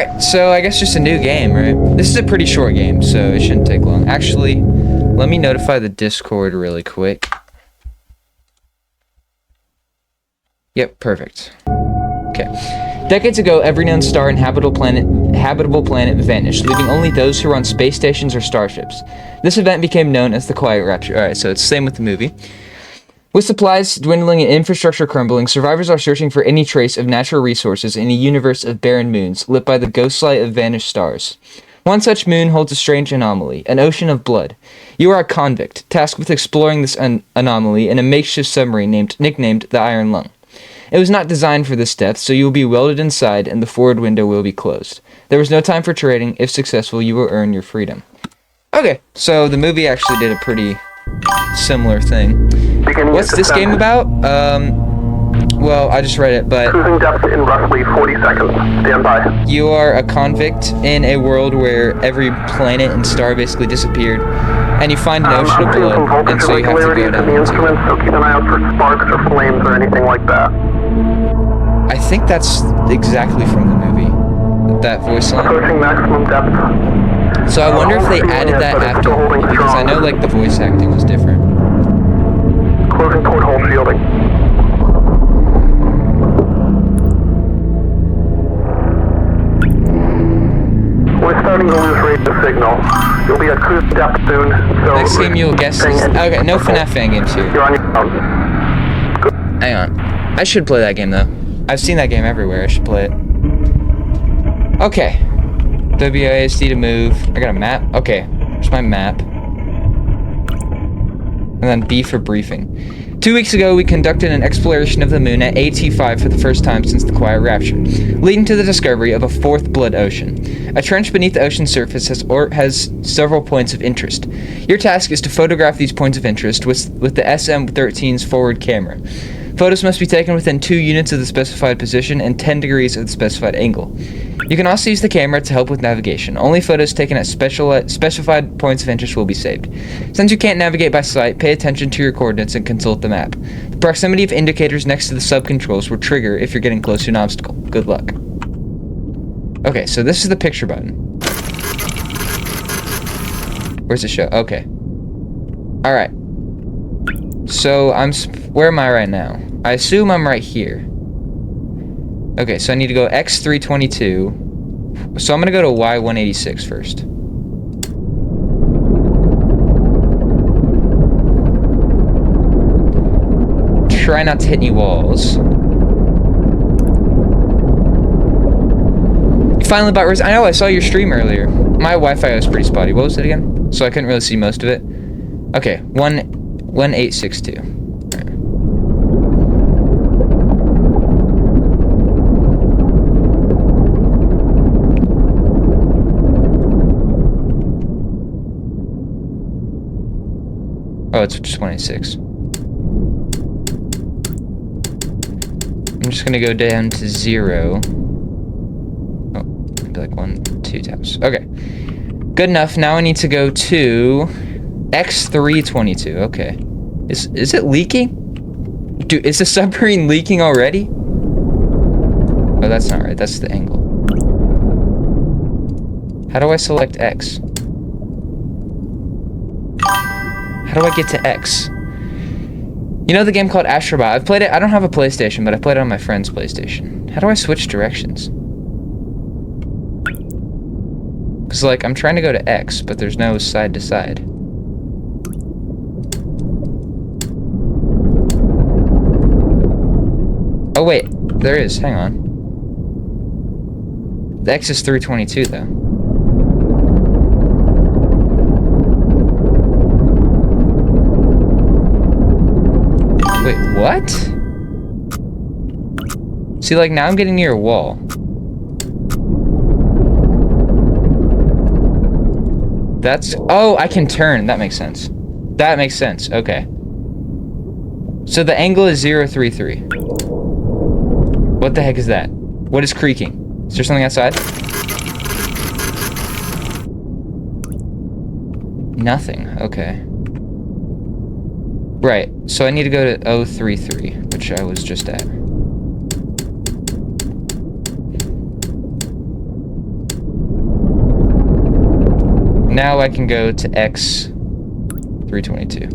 Alright, so I guess just a new game, right? This is a pretty short game, so it shouldn't take long. Actually, let me notify the Discord really quick. Yep, perfect. Okay. Decades ago, every known star and habitable planet vanished, leaving only those who were on space stations or starships. This event became known as the Quiet Rapture. Alright, so it's the same with the movie. With supplies dwindling and infrastructure crumbling, survivors are searching for any trace of natural resources in a universe of barren moons, lit by the ghost light of vanished stars. One such moon holds a strange anomaly, an ocean of blood. You are a convict, tasked with exploring this anomaly in a makeshift submarine nicknamed the Iron Lung. It was not designed for this depth, so you will be welded inside and the forward window will be closed. There was no time for trading. If successful, you will earn your freedom. Okay, so the movie actually did a pretty similar thing. What's this game about? Well, I just read it, but... Cruising depth in roughly 40 seconds. Stand by. You are a convict in a world where every planet and star basically disappeared, and you find an ocean of blood, and so you have to go down the instruments, so keep an eye out for sparks or flames or anything like that. I think that's exactly from the movie, that voice line. Approaching maximum depth. So I wonder if they added that after, because I know like the voice acting was different. Closing port hole shielding. We're starting to lose radio signal. You'll be at cruise depth soon, so... Next game you'll guess is... Okay, no FNAF fan games here. You're on your own. Good. Hang on. I should play that game though. I've seen that game everywhere, I should play it. Okay. WASD to move. I got a map. Okay, here's my map. And then B for briefing. 2 weeks ago, we conducted an exploration of the moon at AT5 for the first time since the Quiet Rapture, leading to the discovery of a fourth blood ocean. A trench beneath the ocean's surface has several points of interest. Your task is to photograph these points of interest with the SM-13's forward camera. Photos must be taken within 2 units of the specified position and 10 degrees of the specified angle. You can also use the camera to help with navigation. Only photos taken at specified points of interest will be saved. Since you can't navigate by sight, pay attention to your coordinates and consult the map. The proximity of indicators next to the sub-controls will trigger if you're getting close to an obstacle. Good luck. Okay, so this is the picture button. Where's the show? Okay. Alright. So, where am I right now? I assume I'm right here. Okay, so I need to go X322. So I'm gonna go to Y186 first. Try not to hit any walls. You finally bought I know, I saw your stream earlier. My Wi-Fi was pretty spotty. What was it again? So I couldn't really see most of it. Okay, 1862. Oh, it's just 186. I'm just gonna go down to 0. Oh, maybe like 1, 2 taps. Okay. Good enough. Now I need to go to X322. Okay. Is it leaking? Dude, is the submarine leaking already? Oh, that's not right. That's the angle. How do I select X? How do I get to X? You know the game called Astrobot? I've played it. I don't have a PlayStation, but I played it on my friend's PlayStation. How do I switch directions? Because, like, I'm trying to go to X, but there's no side to side. Oh, wait. There is. Hang on. The X is 322, though. Wait, what? See, like, now I'm getting near a wall. That's... Oh, I can turn. That makes sense. That makes sense. Okay. So the angle is 033. What the heck is that? What is creaking? Is there something outside? Nothing. Okay. Right, so I need to go to 033, which I was just at. Now I can go to X 322.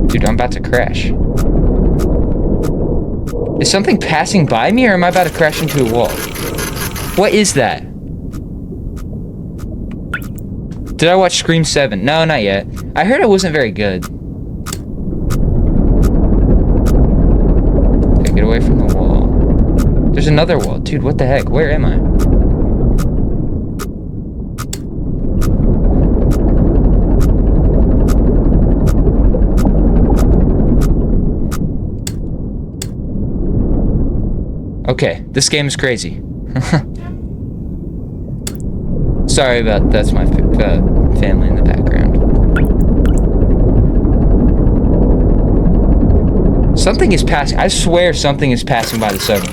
Dude, I'm about to crash. Is something passing by me, or am I about to crash into a wall? What is that? Did I watch Scream 7? No, not yet. I heard it wasn't very good. Okay, get away from the wall. There's another wall. Dude, what the heck? Where am I? Okay, this game is crazy. Sorry about that's my family in the background. Something is passing. I swear something is passing by the server.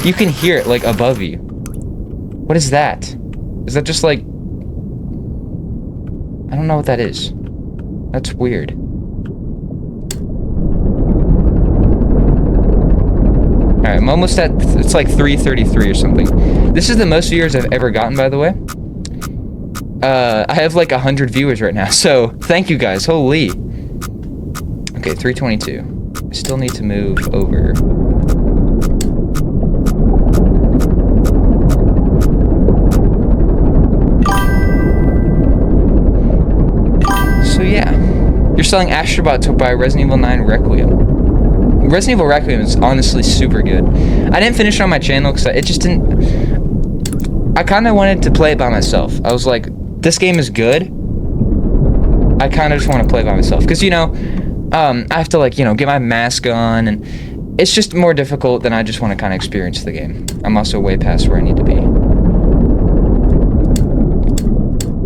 You can hear it like above you. What is that? Is that just like... I don't know what that is. That's weird. Alright, I'm almost at... It's like 3:33 or something. This is the most viewers I've ever gotten, by the way. I have like 100 viewers right now, so thank you guys. Holy. Okay, 322. I still need to move over. So yeah, you're selling Astrobot to buy Resident Evil 9 Requiem. Resident Evil Requiem is honestly super good. I didn't finish it on my channel because it just didn't... I kind of wanted to play it by myself. I was like, this game is good. I kind of just want to play it by myself. Because, you know, I have to, like, you know, get my mask on. And it's just more difficult than I just want to kind of experience the game. I'm also way past where I need to be.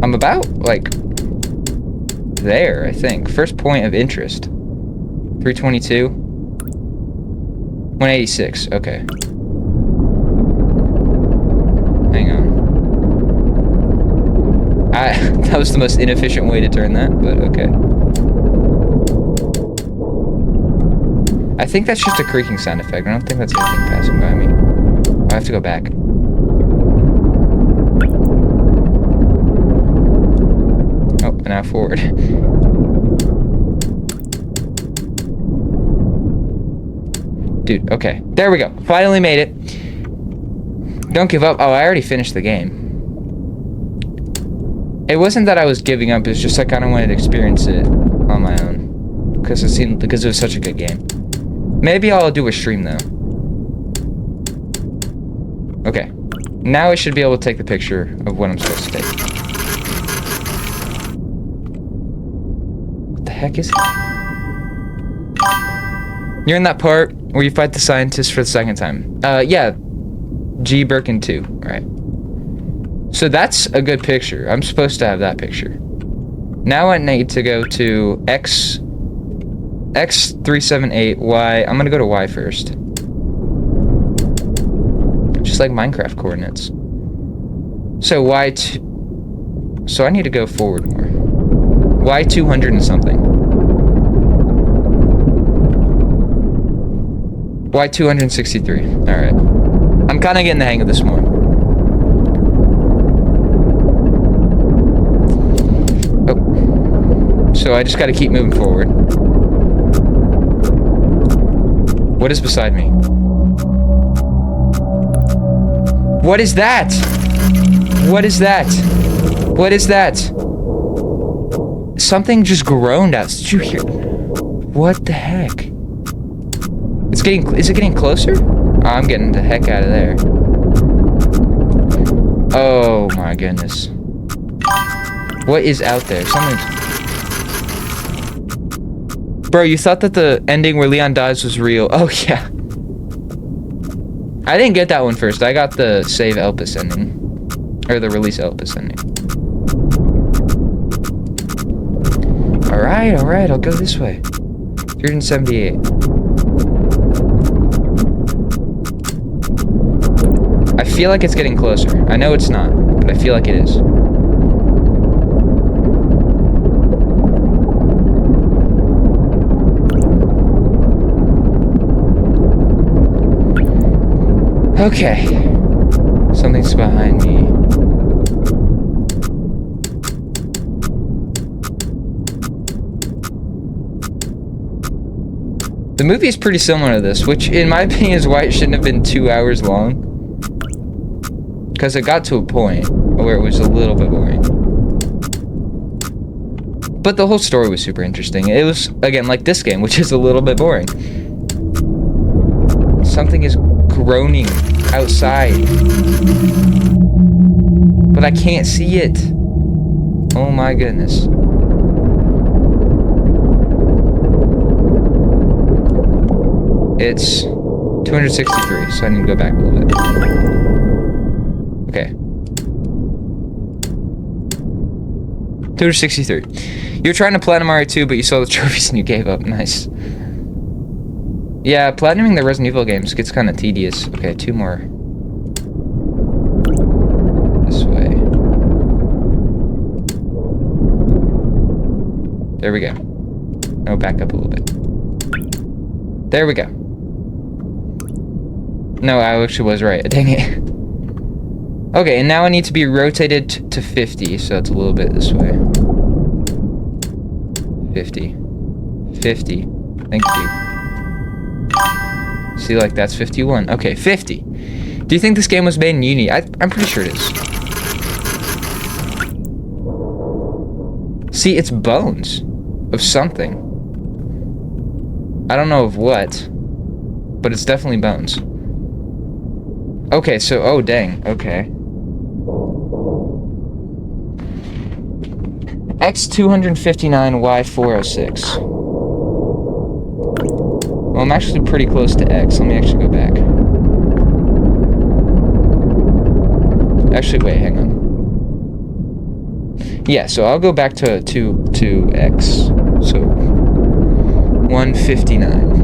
I'm about, like, there, I think. First point of interest. 322. 186. Okay. Hang on. That was the most inefficient way to turn that, but okay. I think that's just a creaking sound effect. I don't think that's anything passing by me. I have to go back. Oh, and now forward. Dude, okay. There we go. Finally made it. Don't give up. Oh, I already finished the game. It wasn't that I was giving up, it's just I kind of wanted to experience it on my own. Because it was such a good game. Maybe I'll do a stream though. Okay. Now I should be able to take the picture of what I'm supposed to take. What the heck is it? You're in that part where you fight the scientist for the second time. Yeah. G. Birkin 2, right. So that's a good picture. I'm supposed to have that picture. Now I need to go to X378, Y. I'm gonna go to Y first. Just like Minecraft coordinates. So Y2... So I need to go forward more. Y200 and something. Y263. Alright. I'm kind of getting the hang of this more. Oh. So I just got to keep moving forward. What is beside me? What is that? What is that? What is that? Something just groaned out. Did you hear? What the heck? It's getting... Is it getting closer? Oh, I'm getting the heck out of there. Oh my goodness. What is out there? Something's... Bro, you thought that the ending where Leon dies was real. Oh yeah. I didn't get that one first. I got the save Elpis ending. Or the release Elpis ending. Alright, I'll go this way. 378. I feel like it's getting closer. I know it's not, but I feel like it is. Okay. Something's behind me. The movie is pretty similar to this, which in my opinion is why it shouldn't have been 2 hours long. Because it got to a point where it was a little bit boring. But the whole story was super interesting. It was, again, like this game, which is a little bit boring. Something is groaning outside. But I can't see it. Oh my goodness. It's 263, so I need to go back a little bit. Okay. 263. You were trying to platinum Mario 2, but you saw the trophies and you gave up. Nice. Yeah, platinuming the Resident Evil games gets kind of tedious. Okay, 2 more. This way. There we go. No, back up a little bit. There we go. No, I actually was right. Dang it. Okay, and now I need to be rotated to 50, so it's a little bit this way. 50. 50. Thank you. See, like, that's 51. Okay, 50. Do you think this game was made in Unity? I'm pretty sure it is. See, it's bones of something. I don't know of what, but it's definitely bones. Okay, so, oh, dang, okay. X259, Y406. Well, I'm actually pretty close to X. Let me actually go back. Actually, wait, hang on. Yeah, so I'll go back to X. So, 159.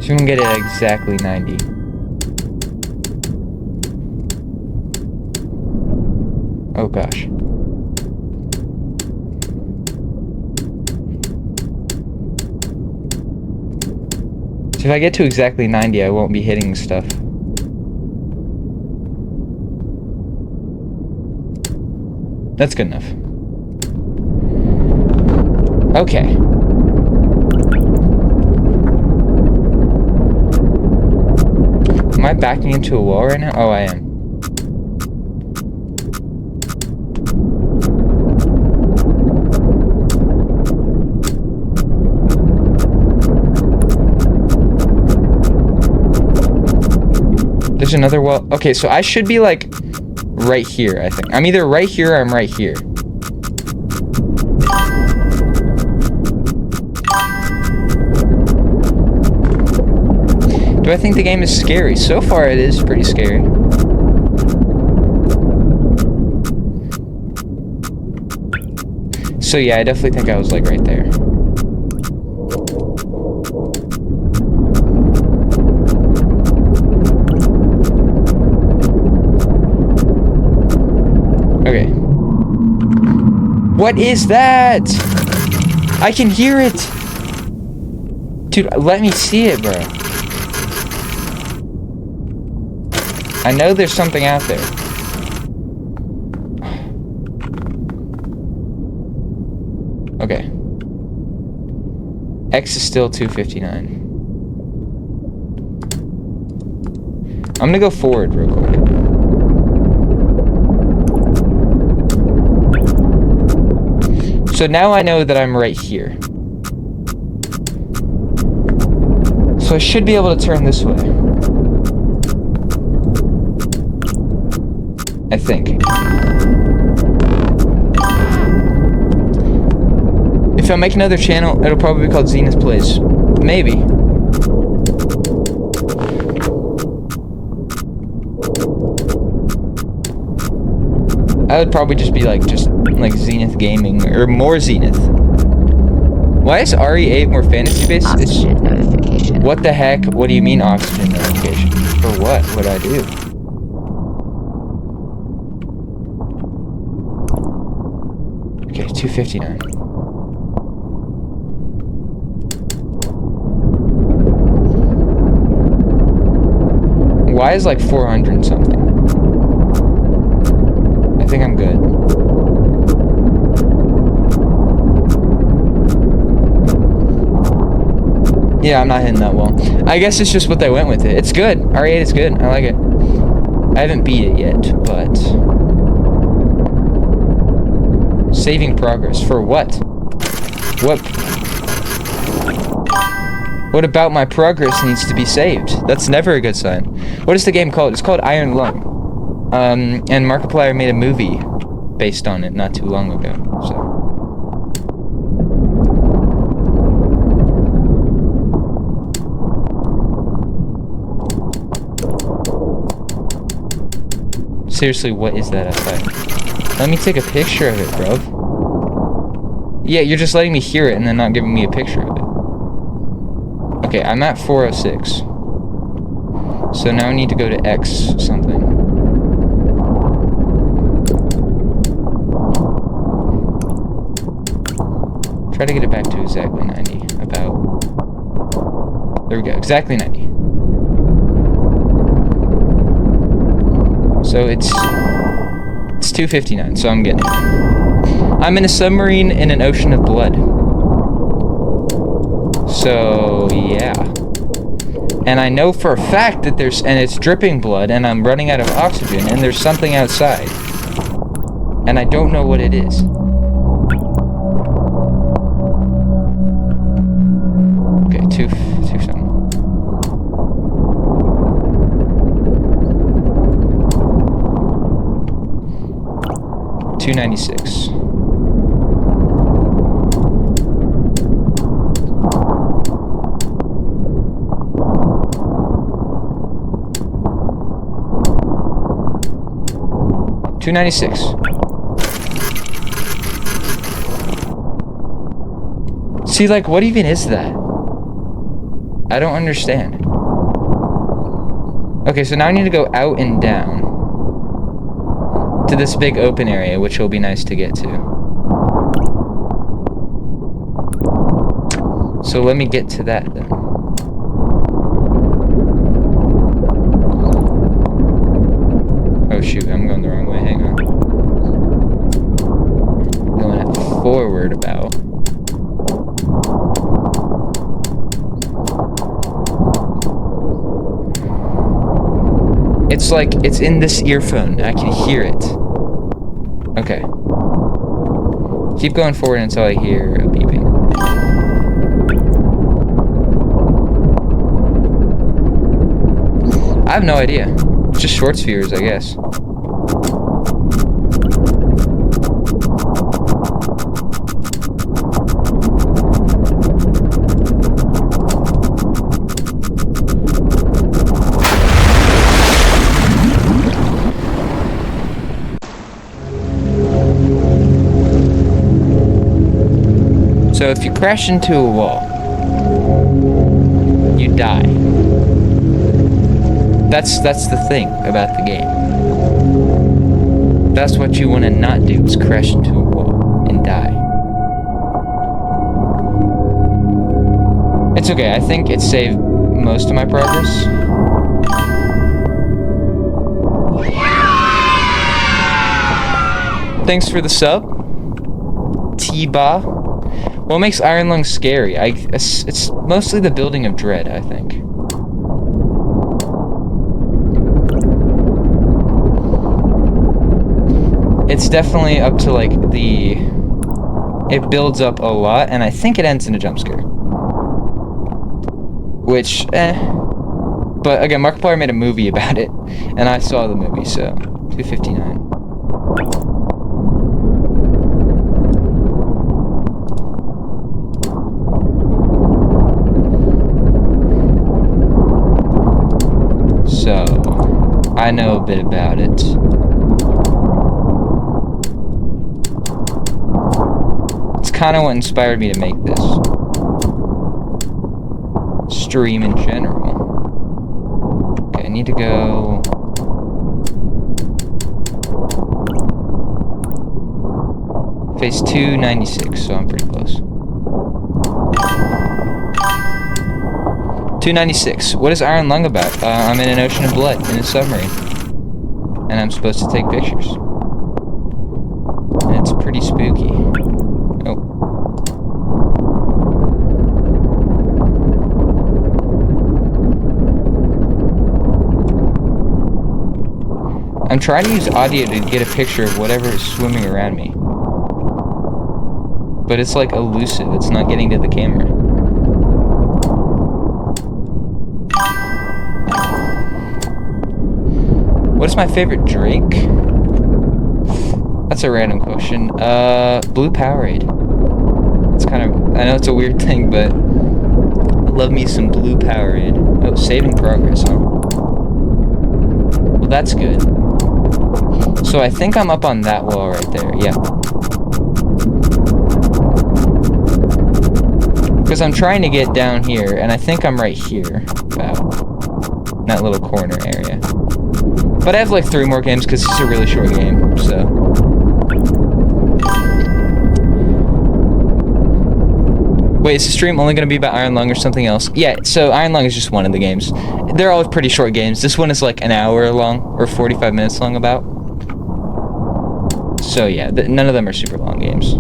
So we can get it at exactly 90. Oh gosh. So if I get to exactly 90, I won't be hitting stuff. That's good enough. Okay. Am I backing into a wall right now? Oh, I am. There's another wall. Okay, so I should be like right here, I think. I'm either right here or I'm right here. Do I think the game is scary? So far it is pretty scary. So yeah, I definitely think I was like right there. Okay. What is that? I can hear it! Dude, let me see it, bro. I know there's something out there. Okay. X is still 259. I'm gonna go forward real quick. So now I know that I'm right here. So I should be able to turn this way. I think. If I make another channel, it'll probably be called Zenith Plays. Maybe. I would probably just be like, Zenith Gaming, or more Zenith. Why is RE8 more fantasy-based? Oxygen notification. What the heck? What do you mean oxygen notification? For what would I do? Okay, 259. Why is like 400 and something? I think I'm good. Yeah, I'm not hitting that well. I guess it's just what they went with it. It's good. R8 is good. I like it. I haven't beat it yet, but... Saving progress. For what? What about my progress needs to be saved? That's never a good sign. What is the game called? It's called Iron Lung. And Markiplier made a movie based on it not too long ago, so... Seriously, what is that outside? Let me take a picture of it, bro. Yeah, you're just letting me hear it and then not giving me a picture of it. Okay, I'm at 406. So now I need to go to X something. Try to get it back to exactly 90. About... There we go, exactly 90. So it's 259, so I'm getting it. I'm in a submarine in an ocean of blood. So, yeah. And I know for a fact that and it's dripping blood, and I'm running out of oxygen, and there's something outside. And I don't know what it is. Okay, two something. 296. See, like, what even is that? I don't understand. Okay, so now I need to go out and down to this big open area, which will be nice to get to. So let me get to that then. Oh shoot, I'm going the wrong way, hang on. Going at forward about. It's like, it's in this earphone. I can hear it. Okay. Keep going forward until I hear a beeping. I have no idea. It's just short spheres, I guess. So if you crash into a wall, you die. That's the thing about the game. That's what you want to not do, is crash into a wall and die. It's okay, I think it saved most of my progress. Thanks for the sub, T-Ba. What makes Iron Lung scary? It's mostly the building of dread, I think. It's definitely up to, like, it builds up a lot, and I think it ends in a jump scare. Which, But, again, Markiplier made a movie about it, and I saw the movie, so... 259. So, I know a bit about it. It's kind of what inspired me to make this stream in general. Okay, I need to go... Phase 296, so I'm pretty close. 296. What is Iron Lung about? I'm in an ocean of blood in a submarine. And I'm supposed to take pictures. And it's pretty spooky. Oh. I'm trying to use audio to get a picture of whatever is swimming around me. But it's like elusive. It's not getting to the camera. What is my favorite drink? That's a random question. Blue Powerade. It's kind of, I know it's a weird thing, but I love me some Blue Powerade. Oh, saving progress, huh? Well, that's good. So I think I'm up on that wall right there, yeah. Because I'm trying to get down here, and I think I'm right here, about that little corner area. But I have like 3 more games because it's a really short game, so. Wait, is the stream only going to be about Iron Lung or something else? Yeah, so Iron Lung is just one of the games. They're all pretty short games. This one is like an hour long, or 45 minutes long about. So yeah, none of them are super long games.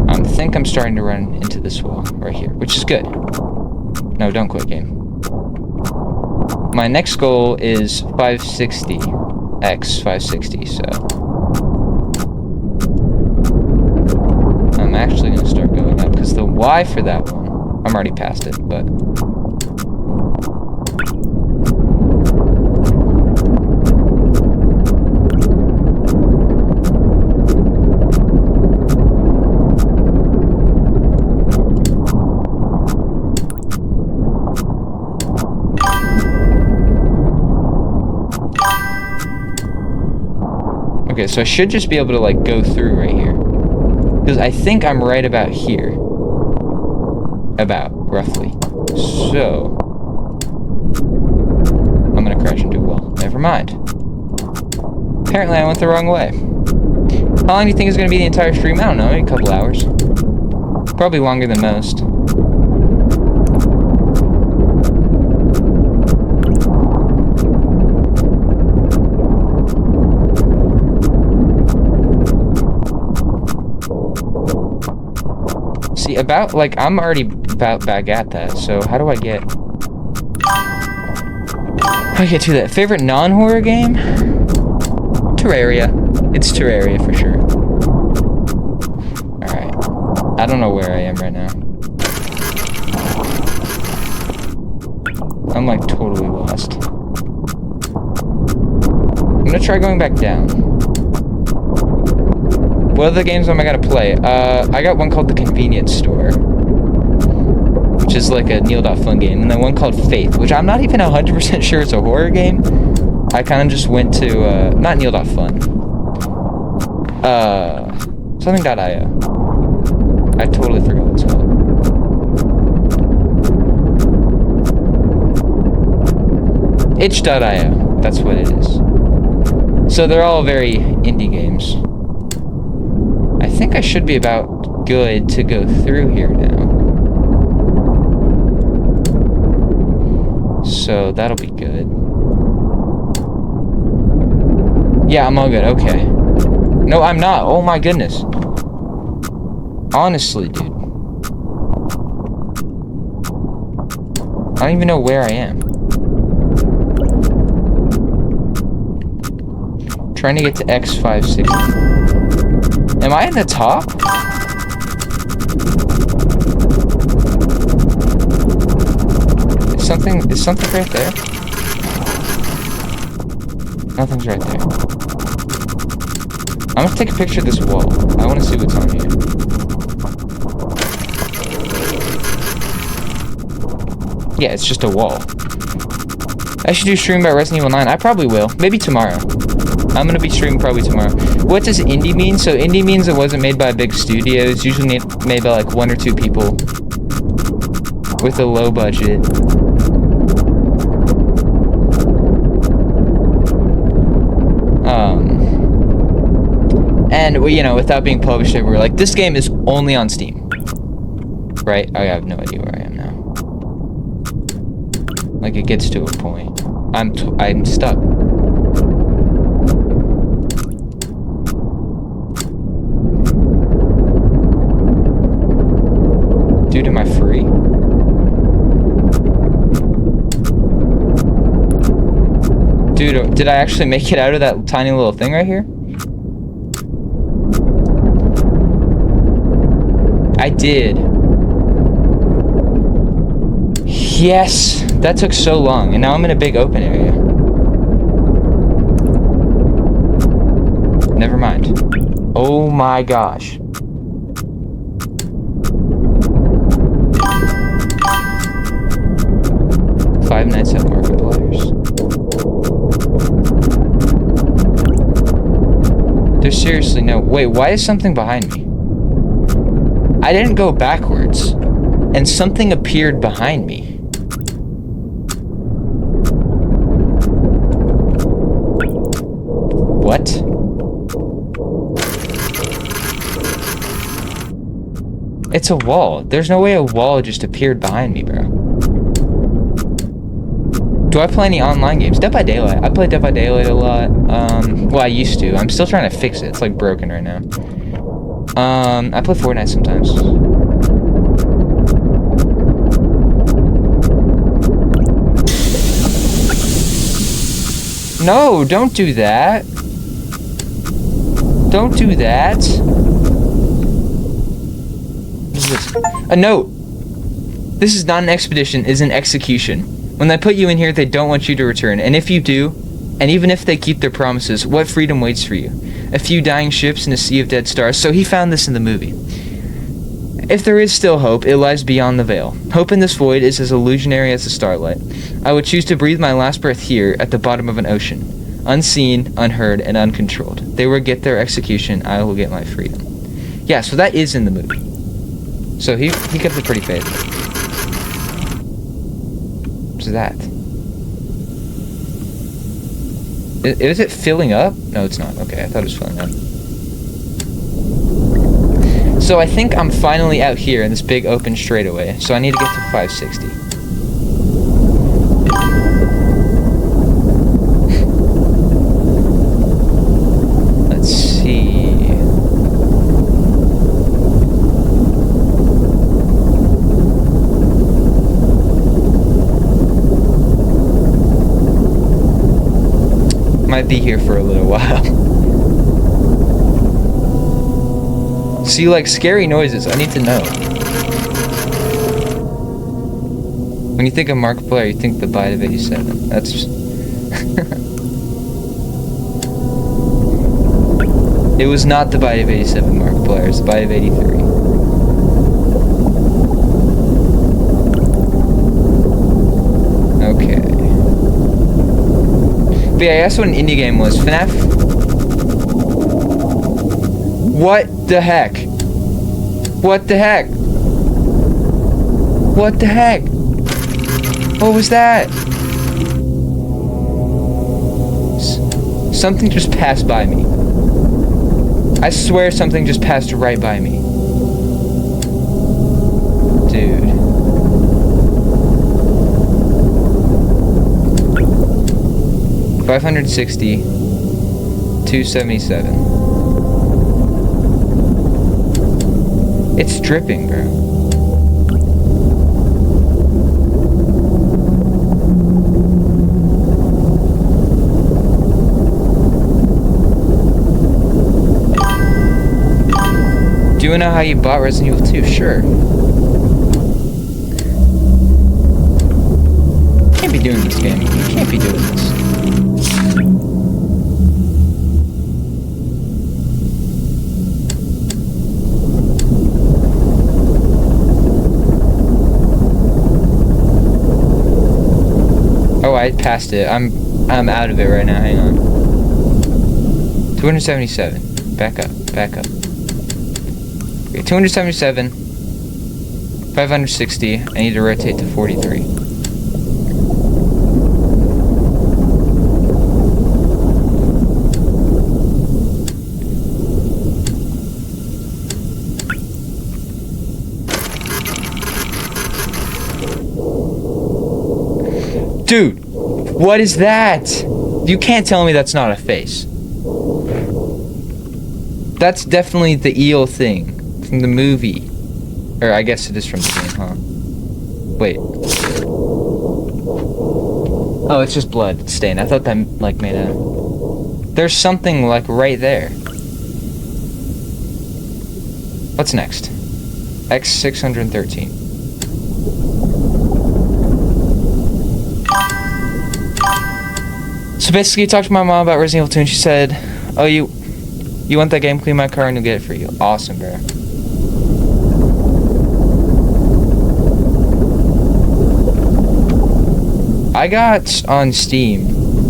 I think I'm starting to run into this wall right here, which is good. No, don't quit, game. My next goal is 560, x 560, so I'm actually going to start going up, because the Y for that one, I'm already past it, but okay, so I should just be able to, like, go through right here. Because I think I'm right about here. About, roughly. So I'm gonna crash into a wall. Never mind. Apparently I went the wrong way. How long do you think is gonna be the entire stream? I don't know, maybe a couple hours. Probably longer than most. See, about, like, I'm already about back at that, so how do I get... How do I get to that? Favorite non-horror game? Terraria. It's Terraria for sure. Alright. I don't know where I am right now. I'm, like, totally lost. I'm gonna try going back down. What other games am I gonna play? I got one called The Convenience Store, which is like a Neil.fun game, and then one called Faith, which I'm not even 100% sure it's a horror game. I kind of just went to, not Neil.fun, something.io. I totally forgot what it's called. Itch.io, that's what it is. So they're all very indie games. I think I should be about good to go through here now. So that'll be good. Yeah, I'm all good. Okay. No, I'm not. Oh my goodness. Honestly, dude. I don't even know where I am. Trying to get to X560. Am I in the top? Is something right there? Nothing's right there. I'm gonna take a picture of this wall. I wanna see what's on here. Yeah, it's just a wall. I should do a stream about Resident Evil 9. I probably will. Maybe tomorrow. I'm gonna be streaming probably tomorrow. What does indie mean? So indie means it wasn't made by a big studio. It's usually made by like 1 or 2 people. with a low budget. And you know, without being published everywhere, like this game is only on Steam, right? I have no idea where I am now. Like it gets to a point, I'm stuck. Dude, am I free? Dude, did I actually make it out of that tiny little thing right here? I did. Yes! That took so long, and now I'm in a big open area. Never mind. Oh my gosh. Five Nights at Markiplier's. There's seriously no... Wait, why is something behind me? I didn't go backwards, and something appeared behind me. What? It's a wall. There's no way a wall just appeared behind me, bro. Do I play any online games? Dead by Daylight. I play Dead by Daylight a lot. Well, I used to. I'm still trying to fix it. It's like broken right now. I play Fortnite sometimes. No, don't do that. Don't do that. What is this? A note. This is not an expedition, it's an execution. When they put you in here, they don't want you to return. And if you do, and even if they keep their promises, what freedom waits for you? A few dying ships and a sea of dead stars. So he found this in the movie. If there is still hope, it lies beyond the veil. Hope in this void is as illusionary as the starlight. I would choose to breathe my last breath here at the bottom of an ocean. Unseen, unheard, and uncontrolled. They will get their execution, I will get my freedom. Yeah, so that is in the movie. So he kept it pretty faithful. What's that? Is it filling up? No, it's not. Okay, I thought it was filling up. So I think I'm finally out here in this big open straightaway. So I need to get to 560. Let's see. Might be here for a little while. See, like, scary noises, I need to know. When you think of Markiplier, you think the Bite of 87. That's just... It was not the Bite of 87 Markiplier, it's the Bite of 83. Okay. But yeah, I asked what an indie game was. FNAF? What the heck? What the heck? What the heck? What was that? Something just passed by me. I swear something just passed right by me. Dude. $560, $277. It's dripping, bro. Do you know how you bought Resident Evil 2? Sure. You can't be doing this game. You can't be doing this. Oh, I passed it. I'm out of it right now. Hang on. 277. Back up. Back up. Okay, 277. 560. I need to rotate to 43. Dude, what is that? You can't tell me that's not a face. That's definitely the eel thing from the movie. Or I guess it is from the game, huh? Wait. Oh, it's just blood. It's stained. I thought that, like, made a... There's something, like, right there. What's next? X613. So basically, I talked to my mom about Resident Evil 2, and she said, oh, you want that game? Clean my car, and you'll get it for you. Awesome, bro. I got on Steam,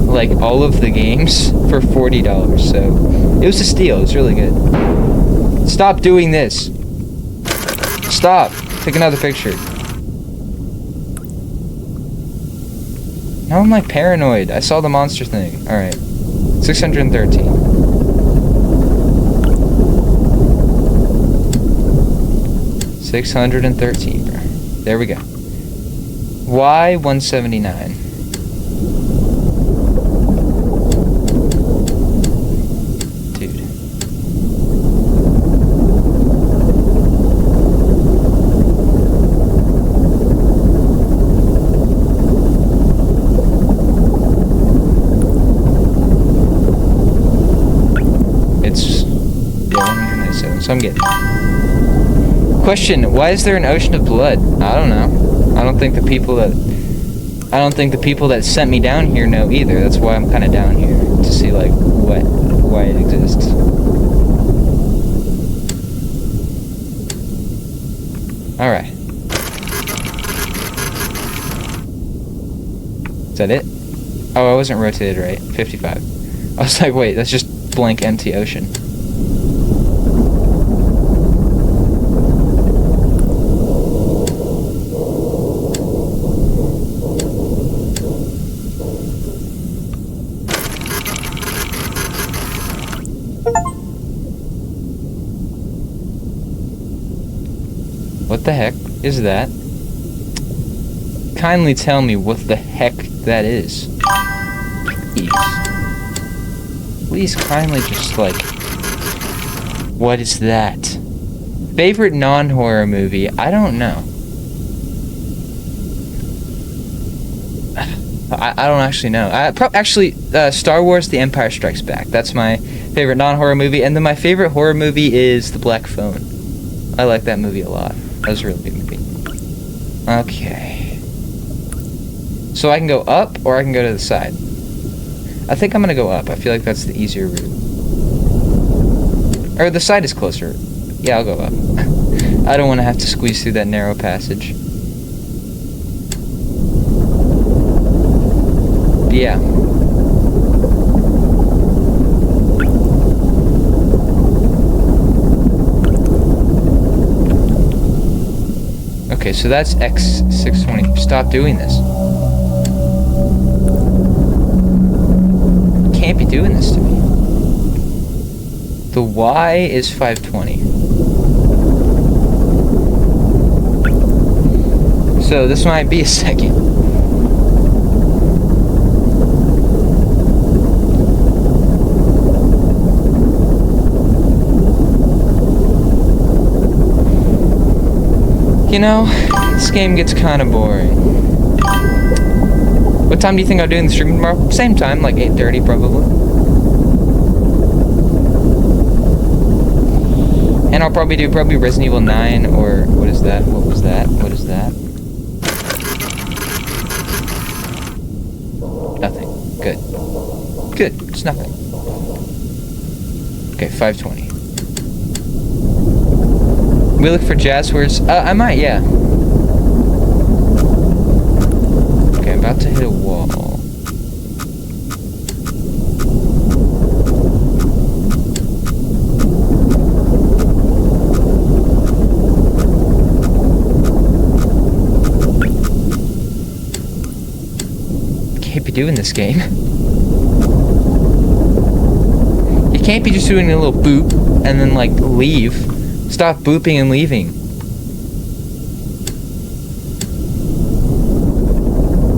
like, all of the games for $40, so it was a steal. It was really good. Stop doing this. Stop. Take another picture. Now I'm, like, paranoid. I saw the monster thing. Alright. 613. $613, bro. There we go. Why 179? Dude. It's 197, so I'm getting it. Question, why is there an ocean of blood? I don't know. I don't think the people that sent me down here know either. That's why I'm kind of down here to see, like, why it exists. All right. Is that it? Oh, I wasn't rotated right. 55. I was like, wait, that's just blank empty ocean. What the heck is that? Kindly tell me what the heck that is. Please kindly just, like... What is that? Favorite non-horror movie? I don't know. I don't actually know. Star Wars The Empire Strikes Back. That's my favorite non-horror movie. And then my favorite horror movie is The Black Phone. I like that movie a lot. That was a really good movie. Okay. So I can go up, or I can go to the side. I think I'm gonna go up. I feel like that's the easier route. Or the side is closer. Yeah, I'll go up. I don't want to have to squeeze through that narrow passage. Yeah. Okay, so that's X620. Stop doing this. You can't be doing this to me. The Y is 520. So this might be a second. You know, this game gets kind of boring. What time do you think I'll do in the stream tomorrow? Same time, like 8:30 probably. And I'll probably do Resident Evil 9 or what is that? What was that? What is that? Nothing. Good. Good. It's nothing. Okay, 520. We look for jazz words. I might, yeah. Okay, I'm about to hit a wall. be doing this game. You can't be just doing a little boop and then like leave. Stop booping and leaving.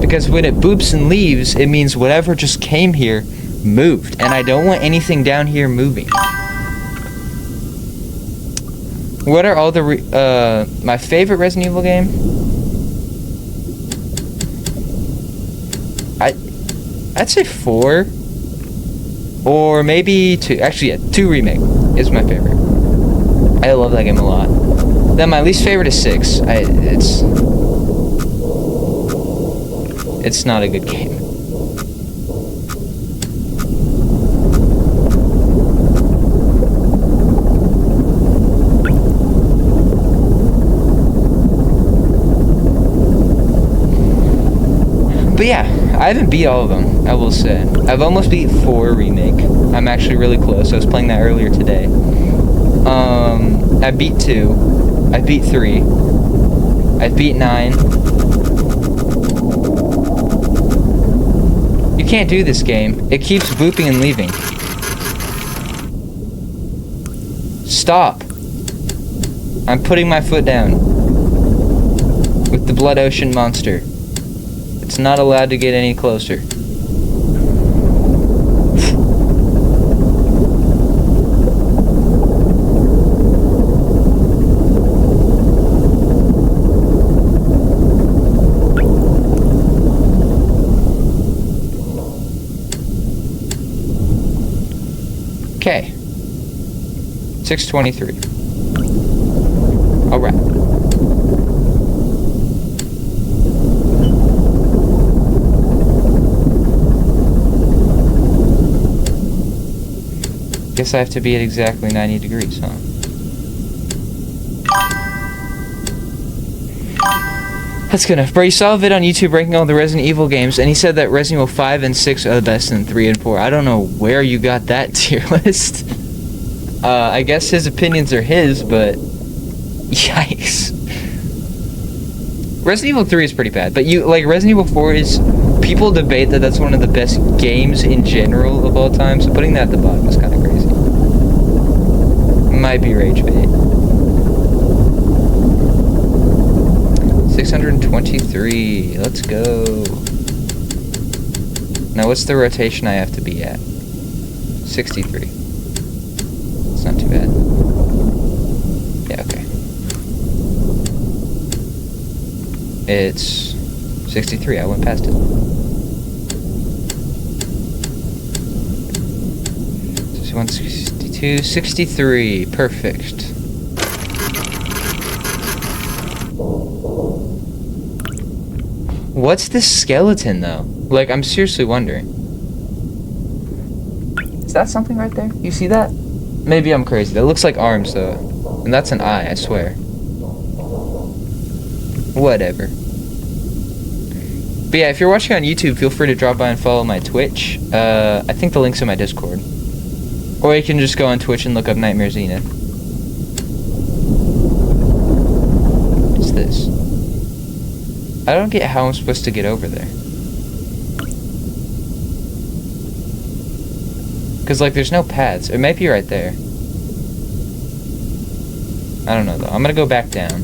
Because when it boops and leaves, it means whatever just came here moved. And I don't want anything down here moving. What are all the my favorite Resident Evil game? I'd say 4. Or maybe 2. Actually, yeah, 2 Remake is my favorite. I love that game a lot. Then my least favorite is 6. It's not a good game. But yeah, I haven't beat all of them, I will say. I've almost beat 4 Remake. I'm actually really close. I was playing that earlier today. I beat 2. I beat 3. I beat 9. You can't do this game. It keeps booping and leaving. Stop. I'm putting my foot down. With the Blood Ocean monster. It's not allowed to get any closer. Okay. 6:23. All right. Guess I have to be at exactly 90 degrees, huh? That's good enough. Bro, you saw a vid on YouTube ranking all the Resident Evil games, and he said that Resident Evil 5 and 6 are the best, and 3 and 4. I don't know where you got that tier list. I guess his opinions are his, but... Yikes. Resident Evil 3 is pretty bad, but Resident Evil 4 is... People debate that that's one of the best games in general of all time, so putting that at the bottom is kind of crazy. Might be rage bait. 623. Let's go. Now, what's the rotation I have to be at? 63. It's not too bad. Yeah, okay. It's 63. I went past it. 162, 63. Perfect. What's this skeleton, though? Like, I'm seriously wondering. Is that something right there? You see that? Maybe I'm crazy. That looks like arms, though. And that's an eye, I swear. Whatever. But yeah, if you're watching on YouTube, feel free to drop by and follow my Twitch. I think the link's in my Discord. Or you can just go on Twitch and look up Nightmare Zenith. What's this? I don't get how I'm supposed to get over there. Because, like, there's no paths. It might be right there. I don't know, though. I'm gonna go back down.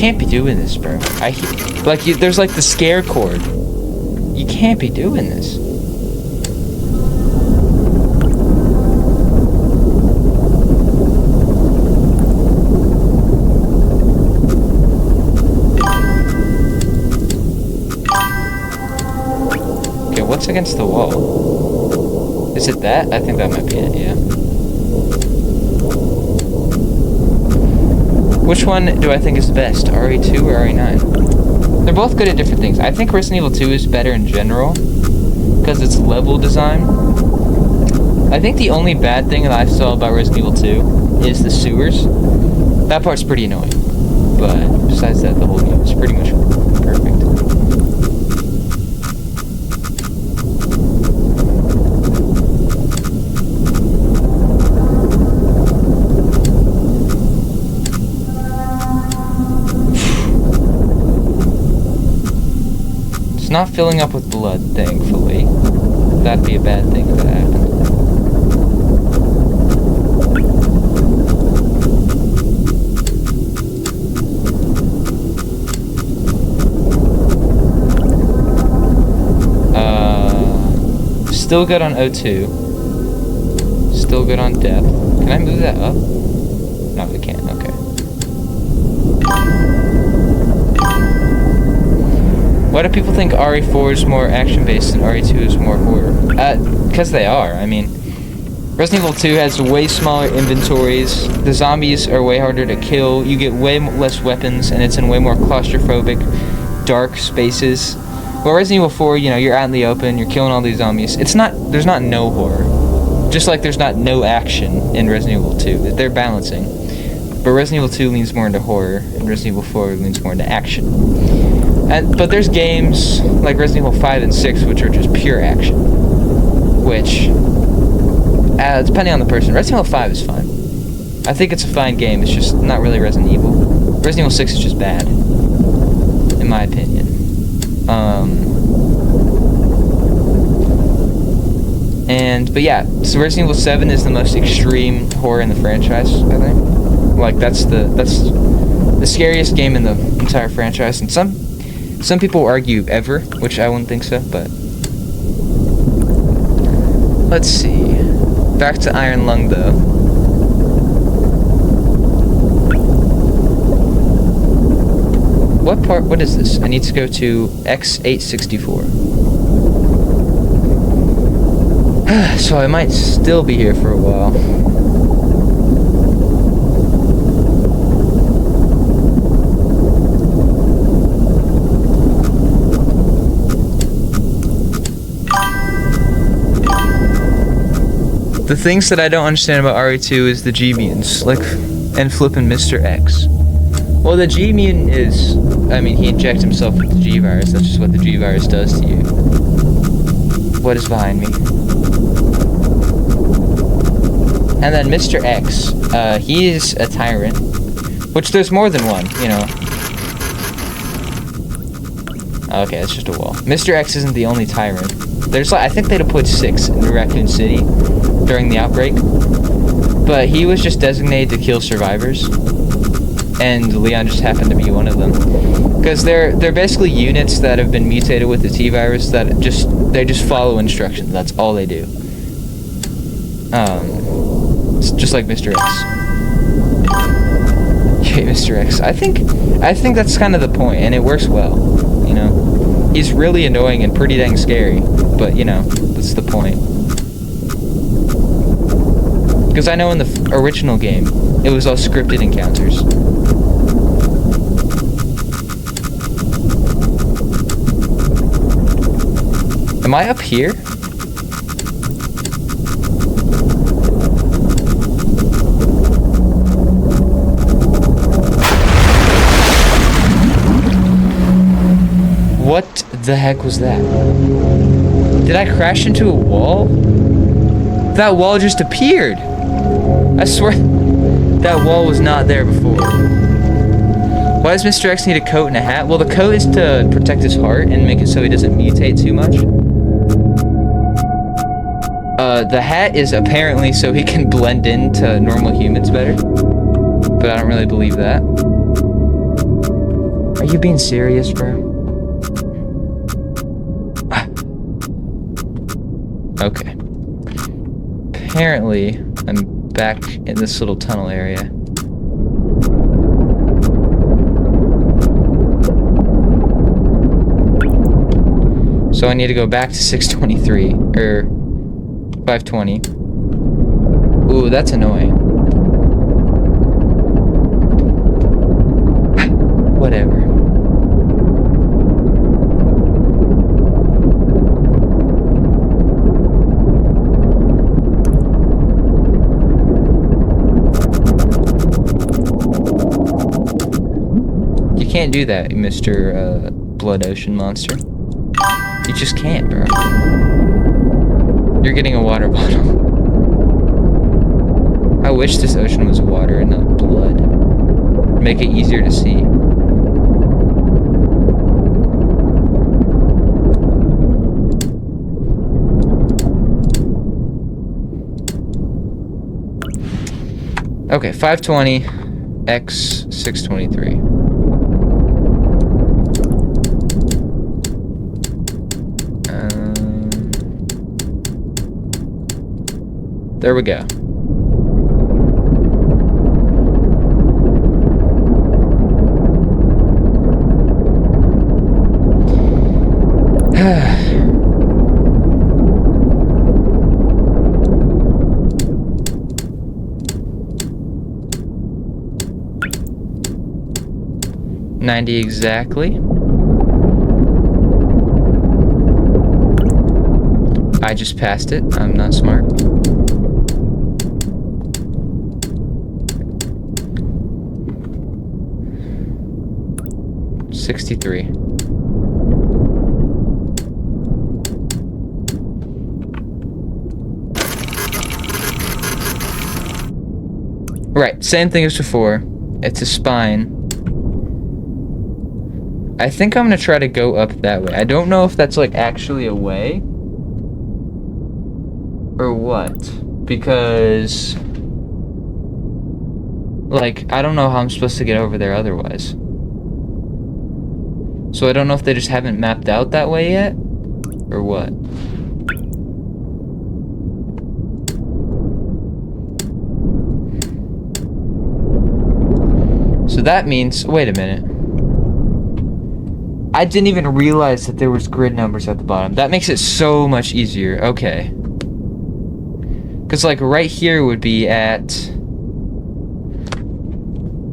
Can't be doing this, bro. There's like the scare cord. You can't be doing this. Okay, what's against the wall? Is it that? I think that might be it, yeah. Which one do I think is the best, RE2 or RE9? They're both good at different things. I think Resident Evil 2 is better in general, because it's level design. I think the only bad thing that I saw about Resident Evil 2 is the sewers. That part's pretty annoying. But besides that, the whole game is pretty much perfect. It's not filling up with blood, thankfully. That'd be a bad thing if that happened. Still good on O2. Still good on depth. Can I move that up? No, we can't. Okay. Why do people think RE4 is more action-based and RE2 is more horror? Because they are. I mean, Resident Evil 2 has way smaller inventories. The zombies are way harder to kill. You get way less weapons, and it's in way more claustrophobic, dark spaces. Well, Resident Evil 4, you know, you're out in the open, you're killing all these zombies. There's not no horror. Just like there's not no action in Resident Evil 2. They're balancing. But Resident Evil 2 leans more into horror, and Resident Evil 4 leans more into action. But there's games like Resident Evil 5 and 6 which are just pure action. Which, depending on the person, Resident Evil 5 is fine. I think it's a fine game, it's just not really Resident Evil. Resident Evil 6 is just bad. In my opinion. But yeah, so Resident Evil 7 is the most extreme horror in the franchise, I think. Like, that's the scariest game in the entire franchise, and some people argue ever, which I wouldn't think so, but... Let's see. Back to Iron Lung, though. What is this? I need to go to X864. So I might still be here for a while. The things that I don't understand about RE2 is the G-mutants, like, and flippin' Mr. X. Well, the G-mutant is, I mean, he injects himself with the G-virus. That's just what the G-virus does to you. What is behind me? And then Mr. X, he is a tyrant, which there's more than one, you know. Okay, it's just a wall. Mr. X isn't the only tyrant. There's, I think they deployed 6 in Raccoon City during the outbreak, but he was just designated to kill survivors. And Leon just happened to be one of them, because they're basically units that have been mutated with the T-virus that they just follow instructions. That's all they do. It's just like Mr. X. Okay, Mr. X. I think that's kind of the point, and it works well. You know, he's really annoying and pretty dang scary, but you know, that's the point. Because I know in the original game, it was all scripted encounters. Am I up here? What the heck was that? Did I crash into a wall? That wall just appeared! I swear, that wall was not there before. Why does Mr. X need a coat and a hat? Well, the coat is to protect his heart and make it so he doesn't mutate too much. The hat is apparently so he can blend into normal humans better. But I don't really believe that. Are you being serious, bro? Okay. Apparently, I'm back in this little tunnel area. So I need to go back to 623, or 520. Ooh, that's annoying. Whatever. can't do that, Mr. Blood Ocean Monster. You just can't, bro. You're getting a water bottle. I wish this ocean was water and not blood. Make it easier to see. Okay, 520, X 623. There we go. $90 exactly. I just passed it. I'm not smart. $63. Right, same thing as before. It's a spine. I think I'm gonna try to go up that way. I don't know if that's like actually a way or what, because like I don't know how I'm supposed to get over there otherwise. So I don't know if they just haven't mapped out that way yet or what. So that means, wait a minute. I didn't even realize that there was grid numbers at the bottom. That makes it so much easier. Okay. Because like right here would be at...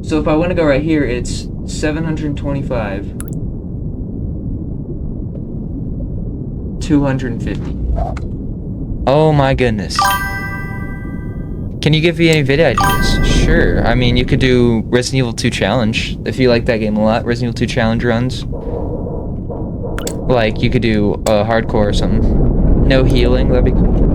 So if I want to go right here, it's 725. 250. Oh my goodness. Can you give me any video ideas? Sure. I mean, you could do Resident Evil 2 Challenge. If you like that game a lot, Resident Evil 2 Challenge runs. Like, you could do hardcore or something. No healing, that'd be cool.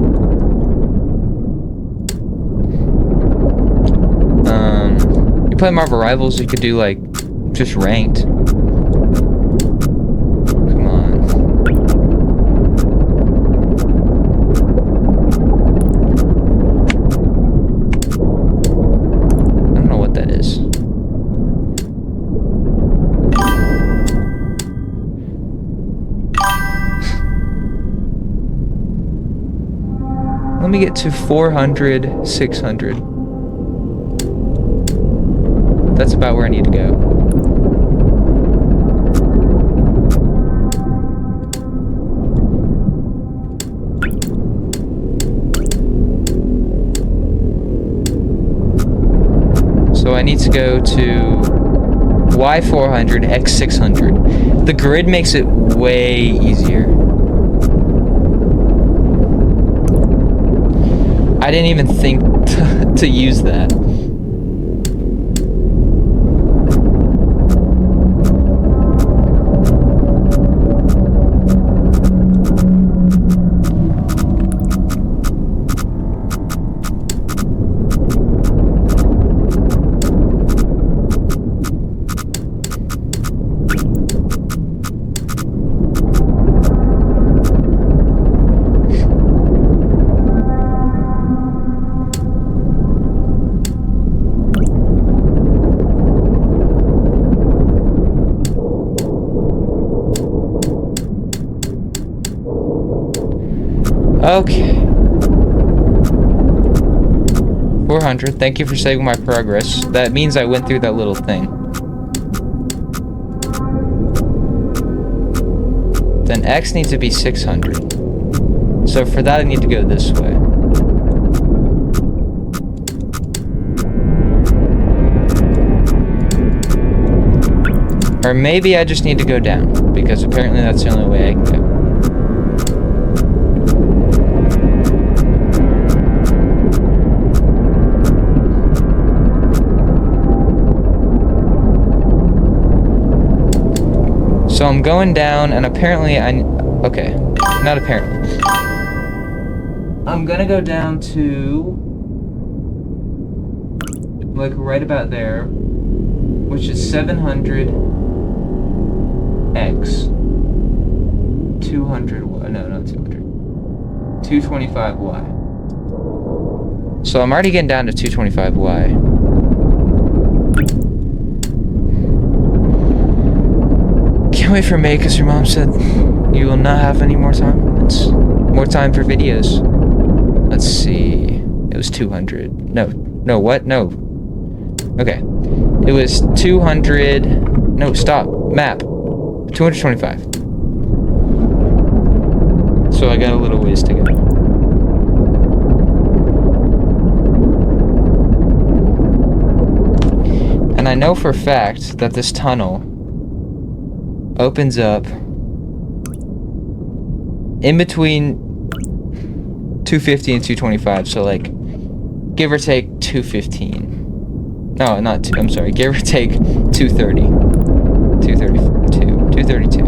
You play Marvel Rivals, you could do, like, just ranked. Come on. I don't know what that is. Let me get to 400, 600. That's about where I need to go. So I need to go to Y400, X600. The grid makes it way easier. I didn't even think to use that. Okay. 400. Thank you for saving my progress. That means I went through that little thing. Then X needs to be 600. So for that I need to go this way. Or maybe I just need to go down, because apparently that's the only way I can go. So I'm going down, and apparently okay, not apparently. I'm gonna go down to, like, right about there, which is 700 X 200 Y. No, not 200. 225 Y. So I'm already getting down to 225 Y. Can't wait for May, because your mom said you will not have any more time. It's more time for videos. Let's see. It was 200. No, what? No. Okay. It was 200. No, stop. Map. 225. So I got a little ways to go. And I know for a fact that this tunnel opens up in between 250 and 225, so like give or take 215. No, not two. I'm sorry. Give or take 230. 232. 232.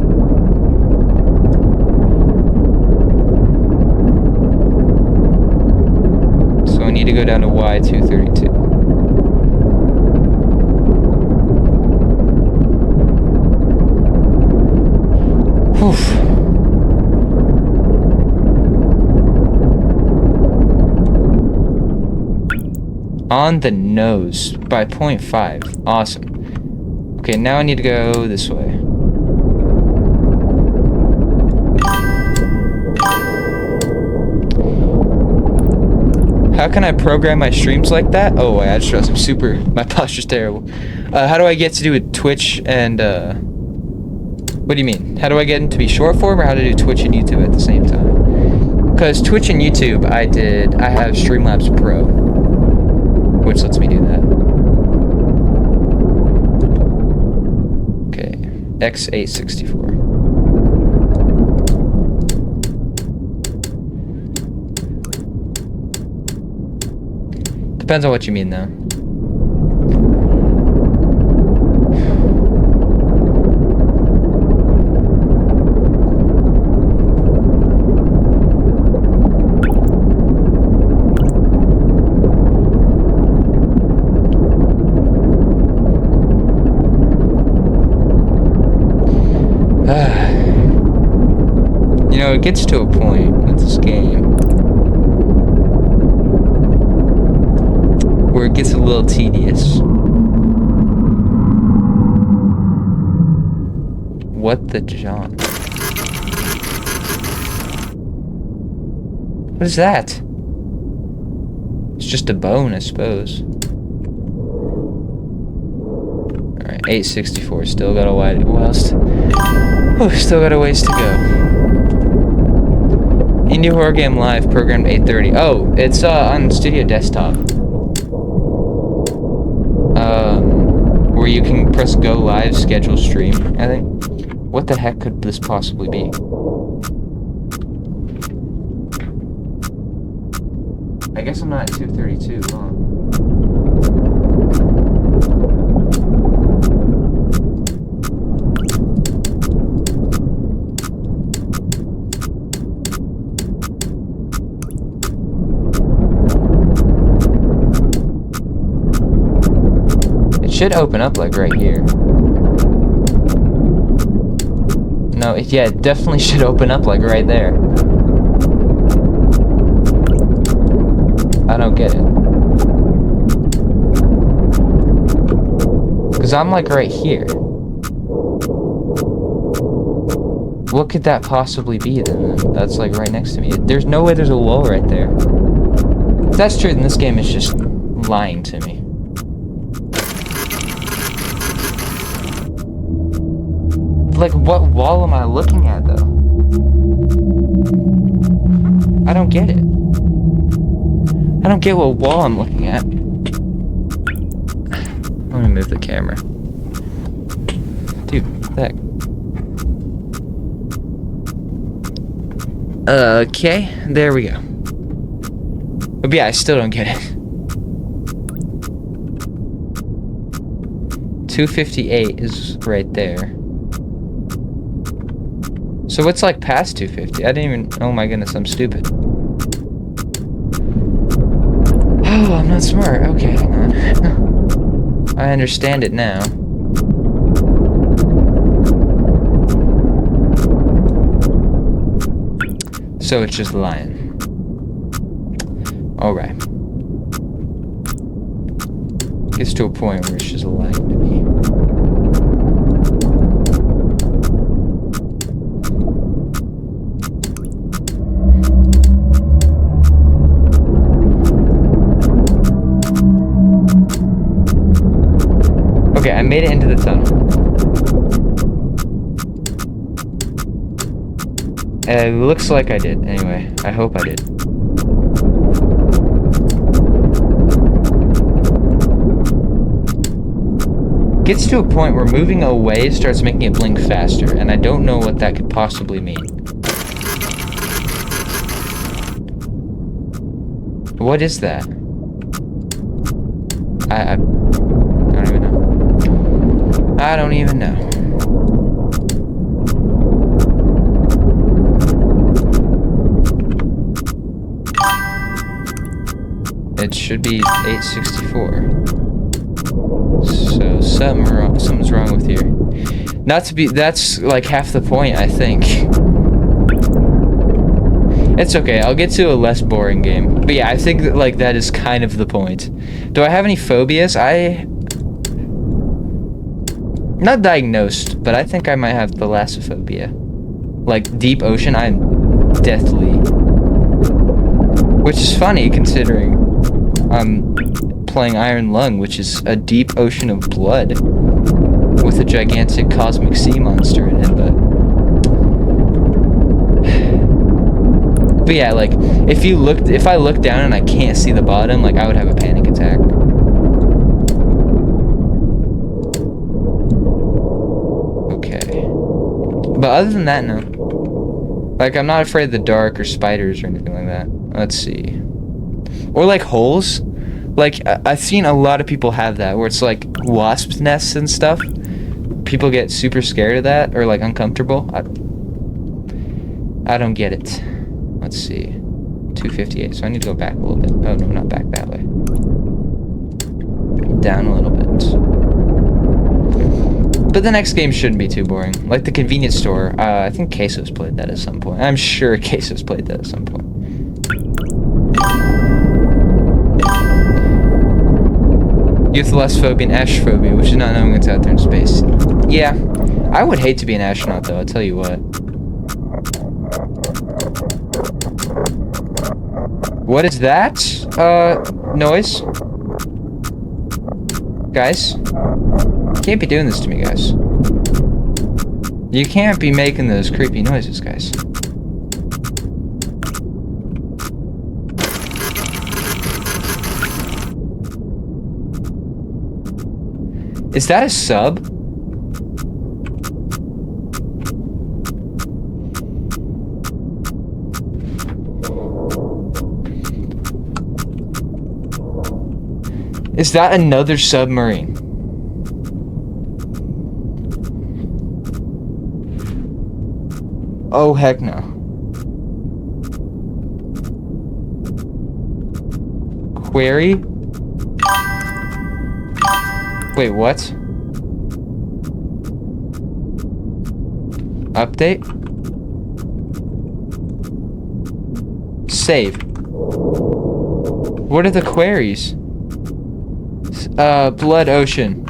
So I need to go down to Y 232. Whew. On the nose by 0.5. Awesome. Okay, now I need to go this way. How can I program my streams like that? Oh, I just realized my posture's terrible. How do I get to do a Twitch and, what do you mean? How do I get into be short form, or how to do Twitch and YouTube at the same time? Because Twitch and YouTube, I have Streamlabs Pro, which lets me do that. Okay, X864. Depends on what you mean, though. You know, it gets to a point with this game where it gets a little tedious. What the John? What is that? It's just a bone, I suppose. Alright, 864. Still got a wide west. Oh, still got a ways to go. Indie Horror Game Live, programmed 8:30. Oh, it's on Studio Desktop. Where you can press go live, schedule stream, I think. What the heck could this possibly be? I guess I'm not at 232, huh? Should open up like right here. No, yeah, it definitely should open up like right there. I don't get it. Because I'm like right here. What could that possibly be then? That's like right next to me. There's no way there's a wall right there. If that's true, then this game is just lying to me. Like, what wall am I looking at, though? I don't get it. I don't get what wall I'm looking at. Let me move the camera. Dude, what the heck? Okay, there we go. But yeah, I still don't get it. 258 is right there. So what's like past 250? I didn't even... Oh my goodness, I'm stupid. Oh, I'm not smart. Okay, hang on. I understand it now. So it's just lying. Alright. Gets to a point where it's just lying to me. Okay, I made it into the tunnel. It looks like I did. Anyway, I hope I did. Gets to a point where moving away starts making it blink faster, and I don't know what that could possibly mean. What is that? I don't even know. I don't even know. It should be 864. So something's wrong with here. Not to be, that's like half the point, I think. It's okay, I'll get to a less boring game. But yeah, I think that like that is kind of the point. Do I have any phobias? Not diagnosed, but I think I might have thalassophobia. Like deep ocean, I'm deathly. Which is funny considering I'm playing Iron Lung, which is a deep ocean of blood with a gigantic cosmic sea monster in it, but yeah, like if I looked down and I can't see the bottom, like I would have a panic attack. Okay. But other than that, no. Like I'm not afraid of the dark or spiders or anything like that. Let's see. Or like holes. Like, I've seen a lot of people have that, where it's like wasp nests and stuff. People get super scared of that, or like uncomfortable. I don't get it. Let's see. 258, so I need to go back a little bit. Oh, no, not back that way. Down a little bit. But the next game shouldn't be too boring. Like the convenience store, I think Queso's played that at some point. I'm sure Queso's played that at some point. Thalassophobia and astrophobia, which is not knowing what's out there in space. Yeah, I would hate to be an astronaut, though, I'll tell you what. What is that? Noise? Guys? You can't be doing this to me, guys. You can't be making those creepy noises, guys. Is that a sub? Is that another submarine? Oh, heck no. Query? Wait, what? Update? Save. What are the queries? Blood ocean.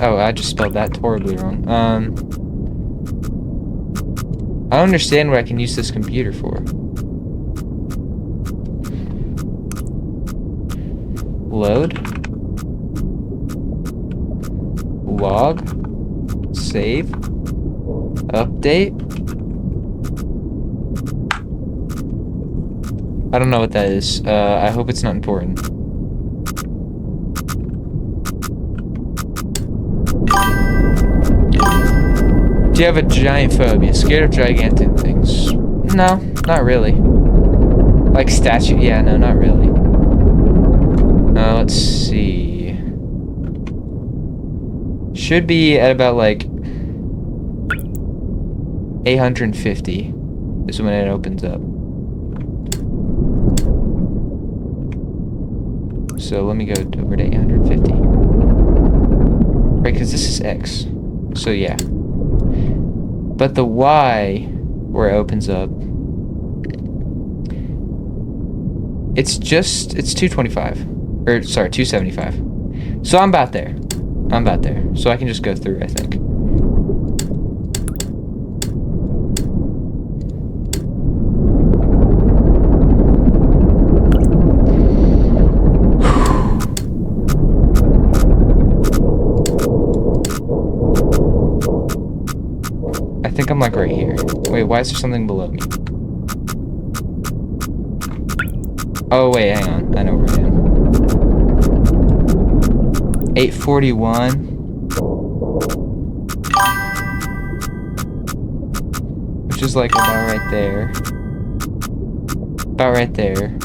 Oh, I just spelled that horribly wrong. I don't understand what I can use this computer for. Load. Log. Save. Update. I don't know what that is. I hope it's not important. Do you have a giant phobia? Scared of gigantic things? No, not really. Like statue? Yeah, no, not really. Let's see. Should be at about like 850 is when it opens up. So let me go over to 850. Right, because this is X. So yeah. But the Y, where it opens up, it's 225. Or, sorry, 275. So I'm about there. So I can just go through, I think. I think I'm like right here. Wait, why is there something below me? Oh wait, hang on. I know where I am. 841. Which is like about right there. About right there.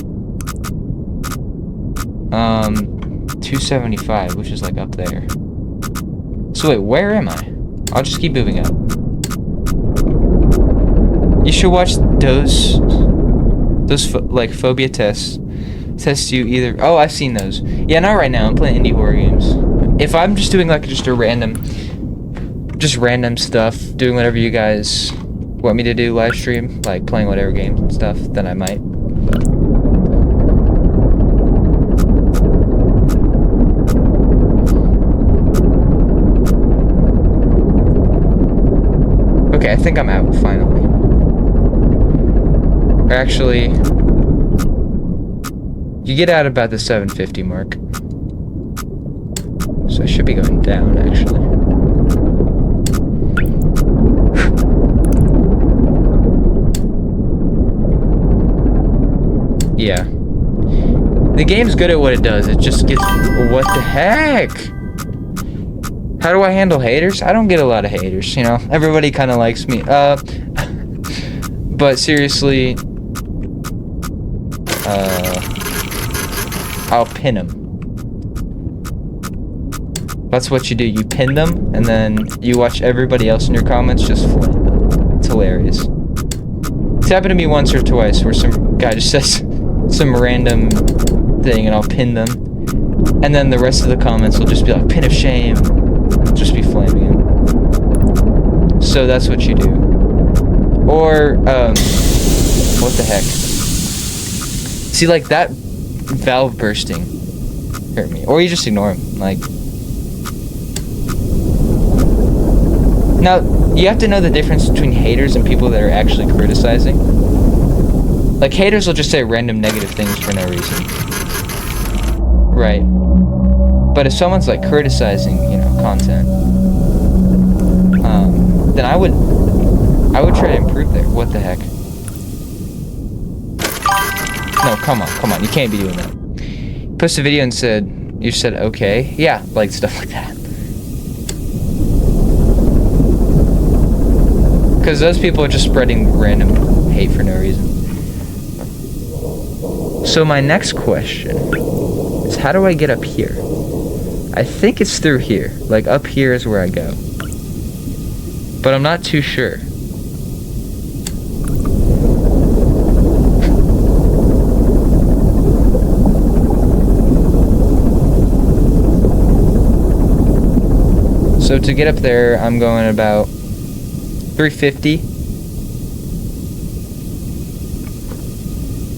275, which is like up there. So wait, where am I? I'll just keep moving up. You should watch those like phobia tests. Test you either. Oh, I've seen those. Yeah, not right now. I'm playing indie horror games. If I'm just doing like just random stuff, doing whatever you guys want me to do, live stream, like playing whatever games and stuff, then I might. But. Okay, I think I'm out finally. Or actually, you get out about the 750 mark. So I should be going down, actually. Yeah. The game's good at what it does. It just gets... What the heck? How do I handle haters? I don't get a lot of haters, you know? Everybody kind of likes me. But seriously... I'll pin them. That's what you do. You pin them, and then you watch everybody else in your comments just flame them. It's hilarious. It's happened to me once or twice where some guy just says some random thing, and I'll pin them. And then the rest of the comments will just be like, pin of shame. I'll just be flaming him. So that's what you do. Or, what the heck? See, like, that valve bursting hurt me. Or you just ignore him. Like... Now, you have to know the difference between haters and people that are actually criticizing. Like, haters will just say random negative things for no reason. Right. But if someone's, like, criticizing, you know, content, then I would try to improve there. What the heck? No, come on, you can't be doing that. Posted a video and you said okay? Yeah, like, stuff like that. Because those people are just spreading random hate for no reason. So my next question is, how do I get up here? I think it's through here. Like, up here is where I go. But I'm not too sure. So to get up there, I'm going about 350.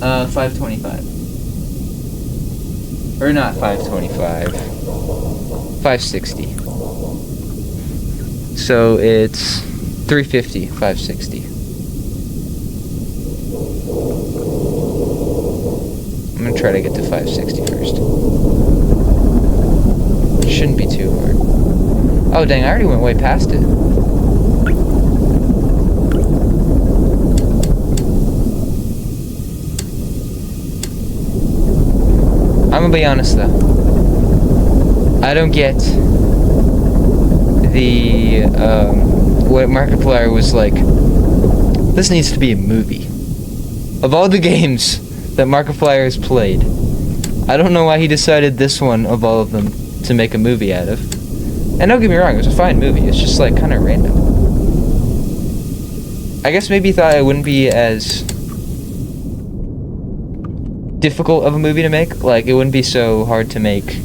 525. Or not 525. 560. So it's 350, 560. I'm gonna try to get to 560 first. It shouldn't be too hard. Oh dang, I already went way past it. I'm gonna be honest though. I don't get the what Markiplier was like. This needs to be a movie. Of all the games that Markiplier has played, I don't know why he decided this one of all of them to make a movie out of. And don't get me wrong, it was a fine movie. It's just like kind of random. I guess maybe he thought it wouldn't be as difficult of a movie to make. Like, it wouldn't be so hard to make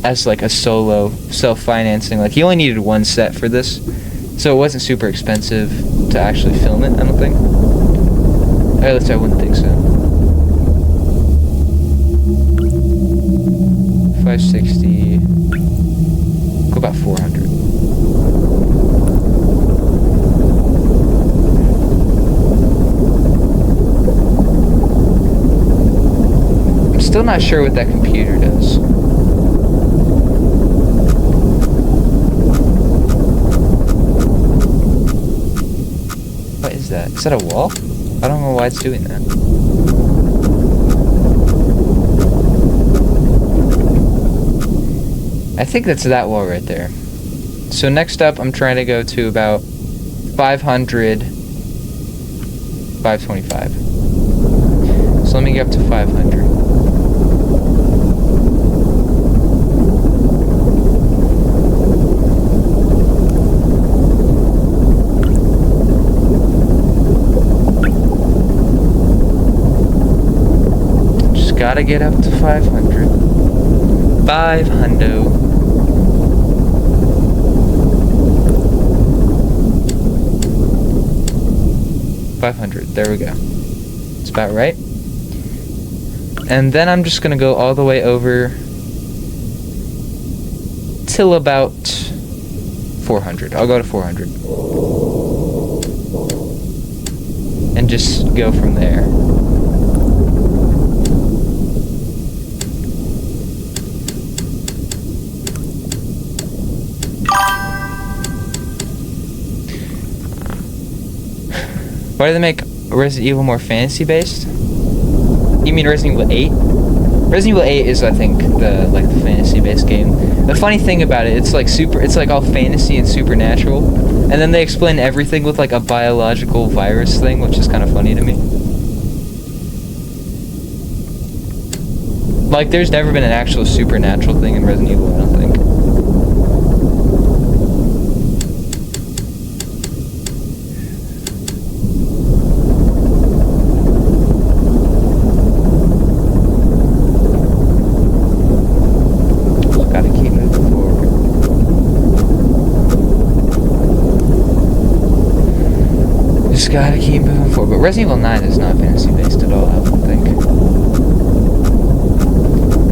as, like, a solo, self-financing. Like, he only needed one set for this, so it wasn't super expensive to actually film it, I don't think. Or at least I wouldn't think so. 560. Go about 400. I'm still not sure what that computer does. What is that? Is that a wall? I don't know why it's doing that. I think that's that wall right there. So next up, I'm trying to go to about 500, 525. So let me get up to 500. Just gotta get up to 500. 500. 500. There we go. It's about right. And then I'm just gonna go all the way over till about 400. I'll go to 400. And just go from there. Why do they make Resident Evil more fantasy-based? You mean Resident Evil 8? Resident Evil 8 is, I think, the fantasy-based game. The funny thing about it, it's like all fantasy and supernatural, and then they explain everything with like a biological virus thing, which is kind of funny to me. Like, there's never been an actual supernatural thing in Resident Evil, I don't think. Gotta keep moving forward. But Resident Evil 9 is not fantasy based at all, I don't think.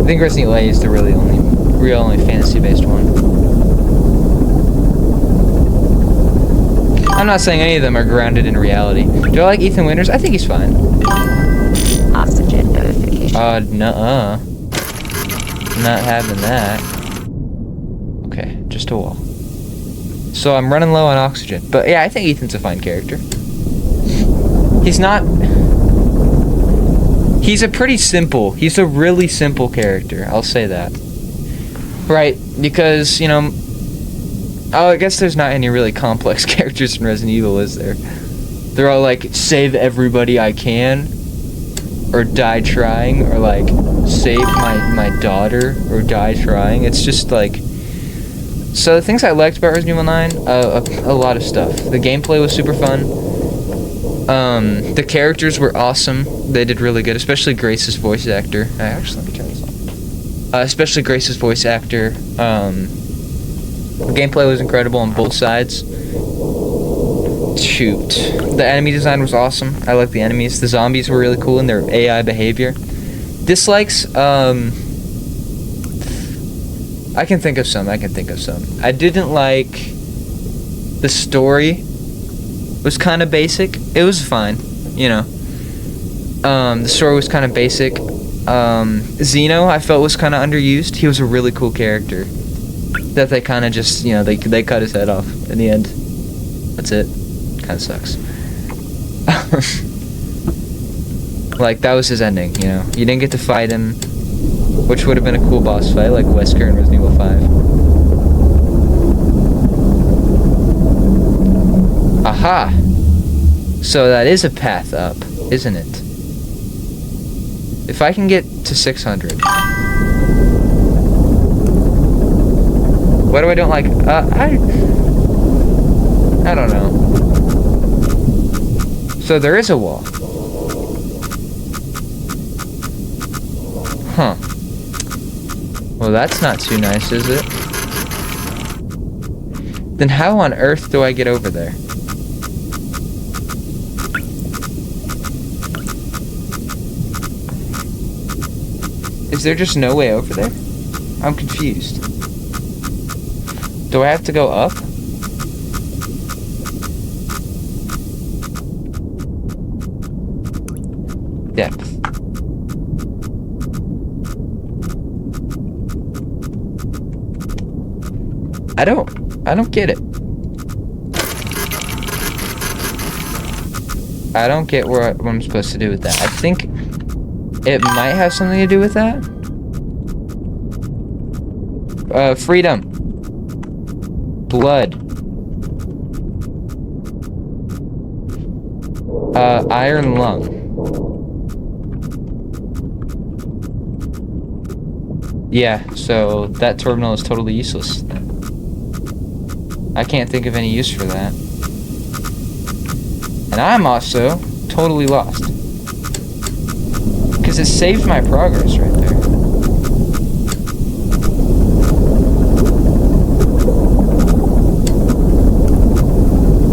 I think Resident Evil 8 is the only fantasy based one. I'm not saying any of them are grounded in reality. Do I like Ethan Winters? I think he's fine. Oxygen notification. Nuh-uh. Not having that. Okay, just a wall. So I'm running low on oxygen. But yeah, I think Ethan's a fine character. He's a really simple character, I'll say that. Right, because, you know, I guess there's not any really complex characters in Resident Evil, is there? They're all like, save everybody I can, or die trying, or like, save my daughter, or die trying. It's just like... So the things I liked about Resident Evil 9, a lot of stuff. The gameplay was super fun. The characters were awesome. They did really good, especially Grace's voice actor. Actually, let me turn this on. Especially Grace's voice actor. The gameplay was incredible on both sides. Shoot. The enemy design was awesome. I like the enemies. The zombies were really cool in their AI behavior. Dislikes, I can think of some. I didn't like the story. Was kind of basic. It was fine, you know. The story was kind of basic. Zeno, I felt, was kind of underused. He was a really cool character that they kind of just, you know, they cut his head off in the end. That's it. Kind of sucks. Like, that was his ending, you know. You didn't get to fight him, which would have been a cool boss fight, like Wesker in Resident Evil 5. Aha! So that is a path up, isn't it? If I can get to 600. What do I don't like? I don't know. So there is a wall. Huh. Well, that's not too nice, is it? Then how on earth do I get over there? Is there just no way over there? I'm confused. Do I have to go up? Depth. I don't get it. I don't get what I'm supposed to do with that. I think it might have something to do with that. Freedom. Blood. Iron lung. Yeah, so that terminal is totally useless then. I can't think of any use for that. And I'm also totally lost. Because it saved my progress right there.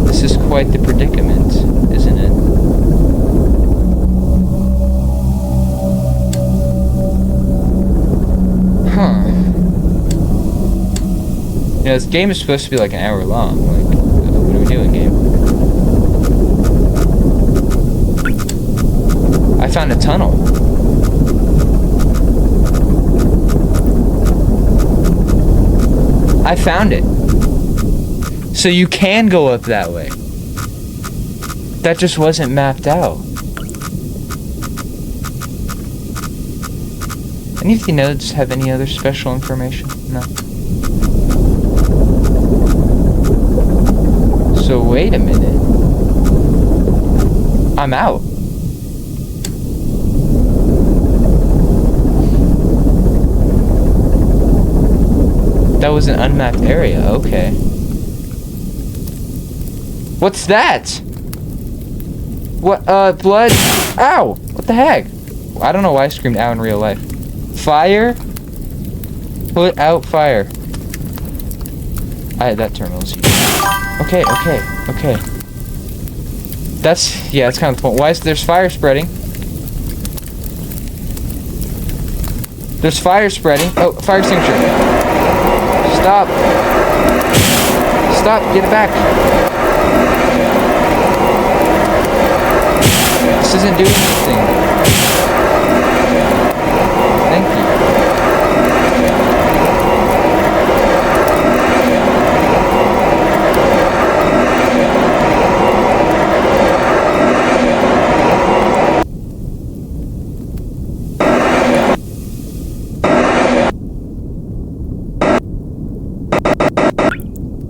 This is quite the predicament, isn't it? Huh. You know, this game is supposed to be like an hour long. Like, what are we doing, game? I found a tunnel. I found it. So you can go up that way. That just wasn't mapped out. Any of the nodes have any other special information? No. So wait a minute. I'm out. That was an unmapped area, okay. What's that? What, blood? Ow! What the heck? I don't know why I screamed ow in real life. Fire? Put out fire. That terminal's huge. Okay. That's kind of the point. Why is there's fire spreading? There's fire spreading. Oh, fire extinguisher. Stop. Stop, get it back. This isn't doing anything. Thank you.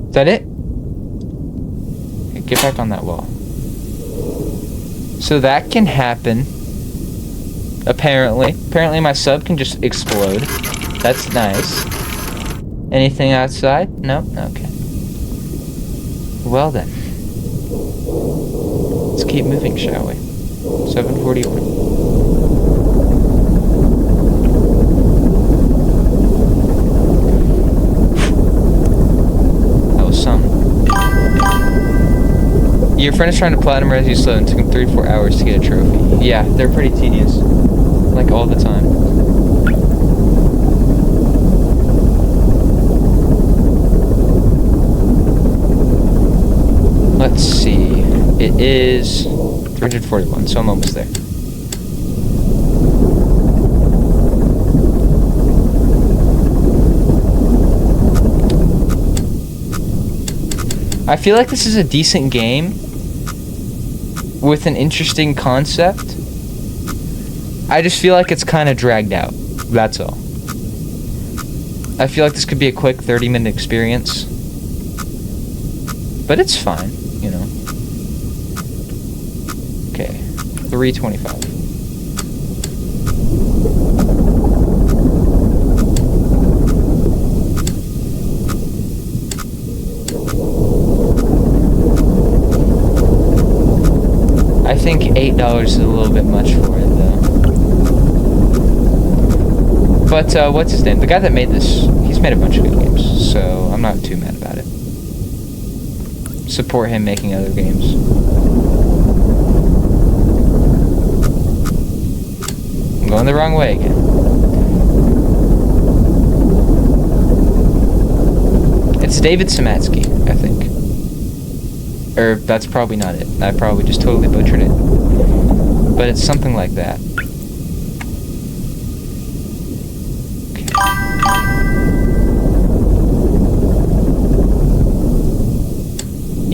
Is that it? Okay, get back on that wall. So that can happen. Apparently. Apparently my sub can just explode. That's nice. Anything outside? No? Okay. Well then. Let's keep moving, shall we? 7:41. Your friend is trying to platinum res you slow and took him 3 to 4 hours to get a trophy. Yeah, they're pretty tedious. Like all the time. Let's see. It is 341, so I'm almost there. I feel like this is a decent game with an interesting concept. I just feel like it's kind of dragged out. That's all. I feel like this could be a quick 30-minute experience. But it's fine, you know. Okay. 325. I think $8 is a little bit much for it, though. But, what's his name? The guy that made this, he's made a bunch of good games, so I'm not too mad about it. Support him making other games. I'm going the wrong way again. It's David Samatsky, I think. Or, that's probably not it. I probably just totally butchered it. But it's something like that. Okay.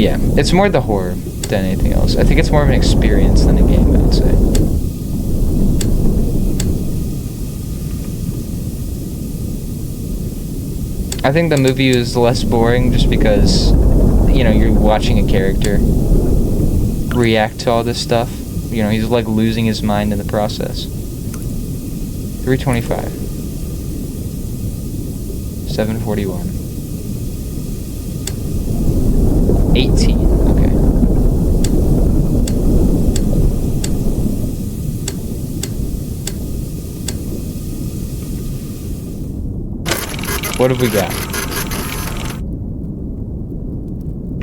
Yeah, it's more the horror than anything else. I think it's more of an experience than a game, I would say. I think the movie is less boring just because, you know, you're watching a character react to all this stuff. You know, he's like losing his mind in the process. 325. 741. 18. Okay. What have we got?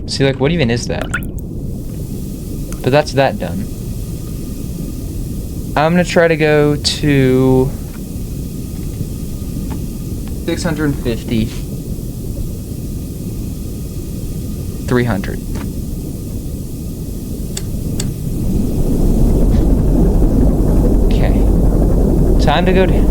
See, like, what even is that? But that's that done. I'm gonna try to go to 650. 300. Okay. Time to go down.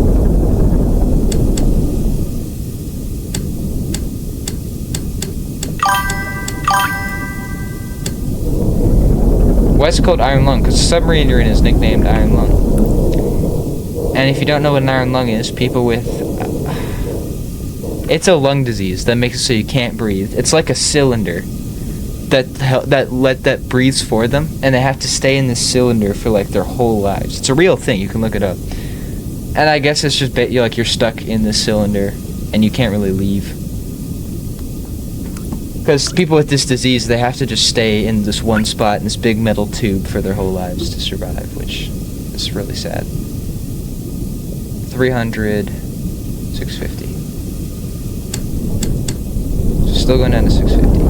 Why is it called Iron Lung? Because the submarine you're in is nicknamed Iron Lung. And if you don't know what an iron lung is, people with... it's a lung disease that makes it so you can't breathe. It's like a cylinder that breathes for them, and they have to stay in this cylinder for like their whole lives. It's a real thing. You can look it up. And I guess it's just like you're stuck in this cylinder, and you can't really leave. Because people with this disease, they have to just stay in this one spot in this big metal tube for their whole lives to survive, which is really sad. 300, 650. Still going down to 650.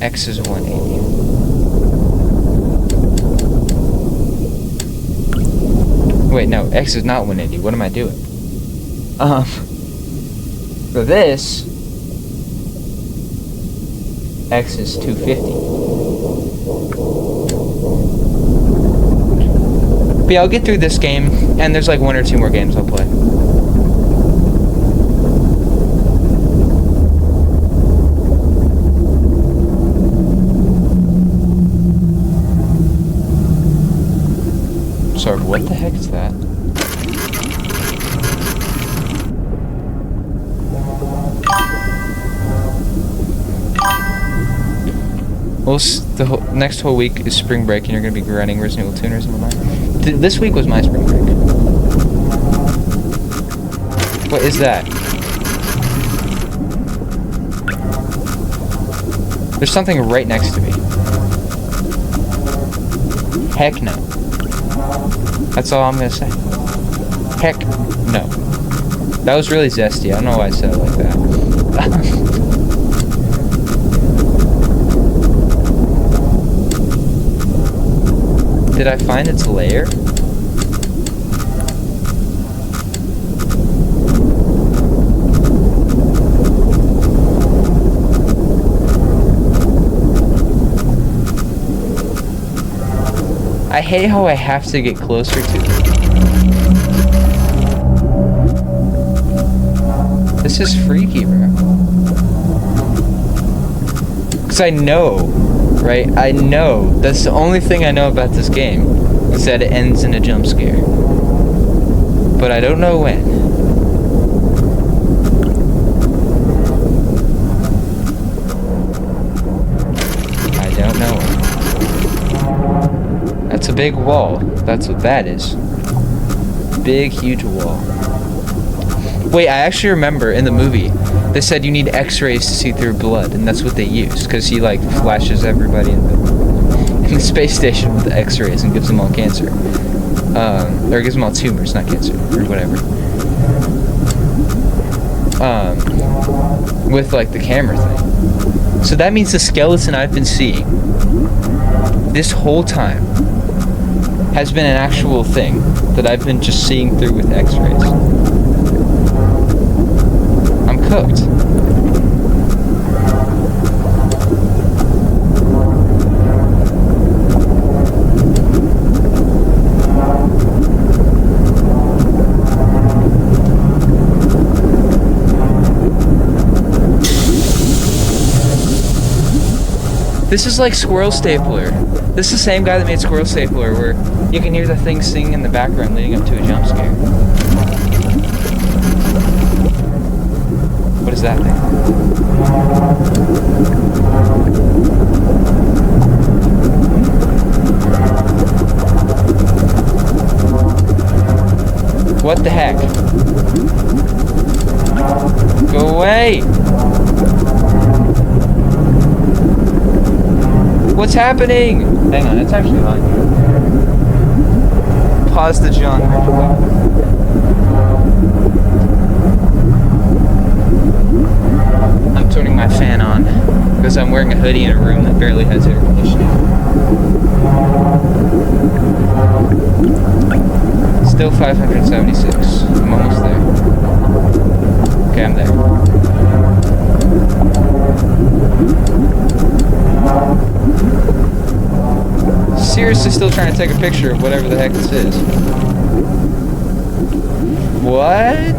X is 180. Wait, no, X is not 180. What am I doing? For this, X is 250. But yeah, I'll get through this game, and there's like 1 or 2 more games I'll play. Sorry, what the heck is that? Well, the next whole week is spring break, and you're going to be grinding Resident Evil Tuners and whatnot. This week was my spring break. What is that? There's something right next to me. Heck no. That's all I'm gonna say. Heck no. That was really zesty. I don't know why I said it like that. Did I find its lair? I hate how I have to get closer to it. This is freaky, bro. Because I know, right? I know. That's the only thing I know about this game. Is that it ends in a jump scare. But I don't know when. I don't know when. That's a big wall. That's what that is. Big, huge wall. Wait, I actually remember in the movie, they said you need x-rays to see through blood, and that's what they use, because he, like, flashes everybody in the space station with the x-rays and gives them all cancer. Or gives them all tumors, not cancer, or whatever. With, like, the camera thing. So that means the skeleton I've been seeing this whole time has been an actual thing that I've been just seeing through with x-rays. I'm cooked. This is like Squirrel Stapler. This is the same guy that made Squirrel Stapler, where you can hear the thing singing in the background leading up to a jump scare. What is that thing? What the heck? Go away! What's happening? Hang on, it's actually on. Pause the John. I'm turning my fan on because I'm wearing a hoodie in a room that barely has air conditioning. Still 576. I'm almost there. Okay, I'm there. Seriously still trying to take a picture of whatever the heck this is. What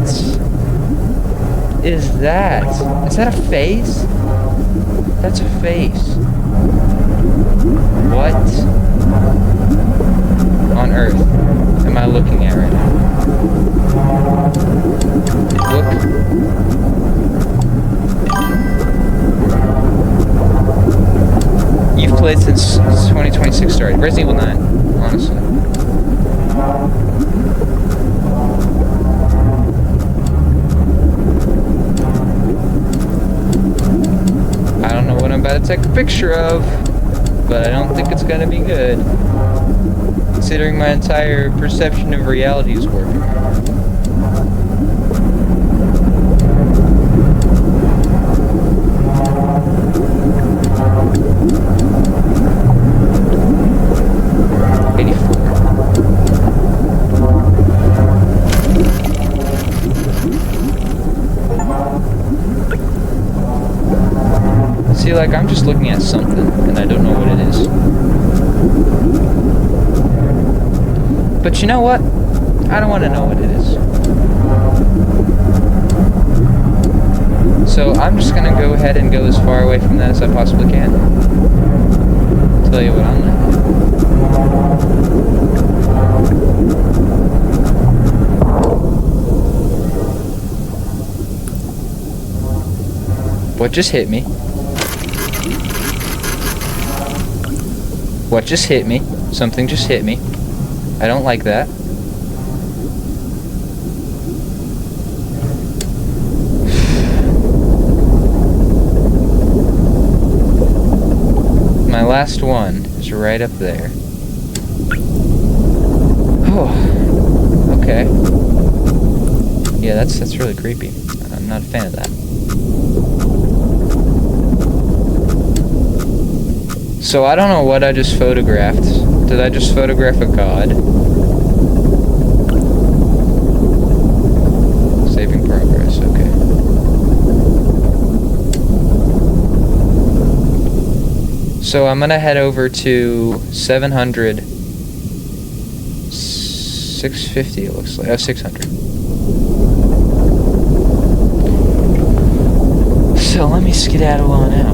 is that? Is that a face? That's a face. What on earth am I looking at right now? Look. You've played since 2026 started. Resident Evil 9, honestly. I don't know what I'm about to take a picture of, but I don't think it's gonna be good, considering my entire perception of reality is working. See, like, I'm just looking at something, and I don't know what it is. But you know what? I don't want to know what it is. So I'm just going to go ahead and go as far away from that as I possibly can. Tell you what I'm going to do. What just hit me? What just hit me? Something just hit me. I don't like that. My last one is right up there. Oh, okay. Yeah, that's really creepy. I'm not a fan of that. So I don't know what I just photographed. Did I just photograph a god? Saving progress, okay. So I'm gonna head over to 700, 650 it looks like, oh, 600. So let me skedaddle on out.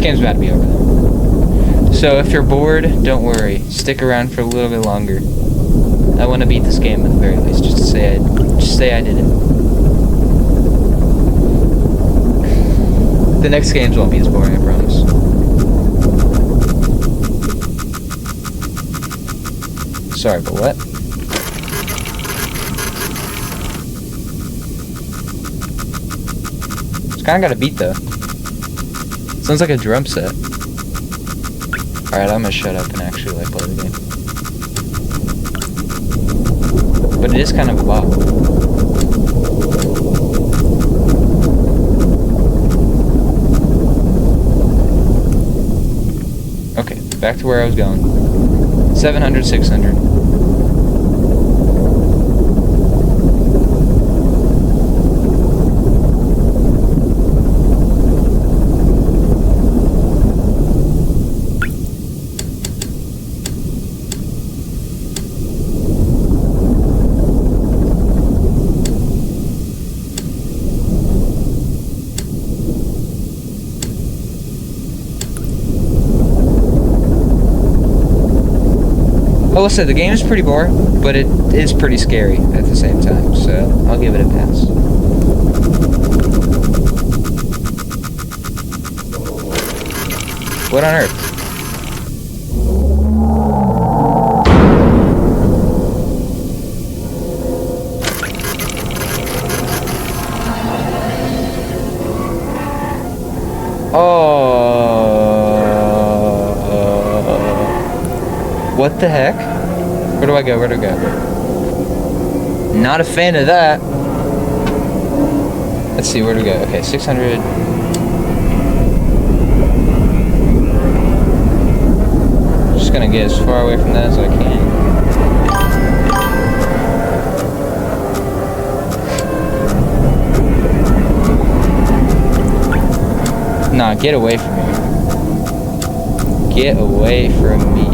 game's about to be over though. So if you're bored, don't worry. Stick around for a little bit longer. I want to beat this game at the very least, just to say I did it. The next games won't be as boring, I promise. Sorry, but what? It's kinda got a beat though. Sounds like a drum set. Alright, I'm gonna shut up and actually like play the game. But it is kind of a bop. Okay, back to where I was going. 700, 600. I will say the game is pretty boring, but it is pretty scary at the same time, so I'll give it a pass. What on earth? What the heck? Where do I go? Where do I go? Not a fan of that. Let's see, where do we go? Okay, 600. Just gonna get as far away from that as I can. Nah, get away from me. Get away from me.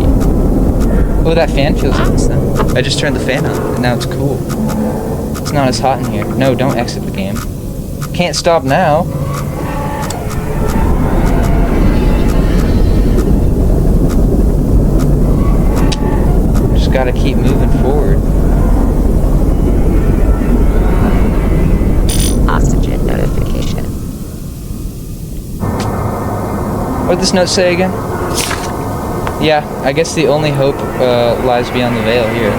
Oh, that fan feels nice then. I just turned the fan on, and now it's cool. It's not as hot in here. No, don't exit the game. Can't stop now. Just gotta keep moving forward. Oxygen notification. What'd this note say again? Yeah, I guess the only hope lies beyond the veil here.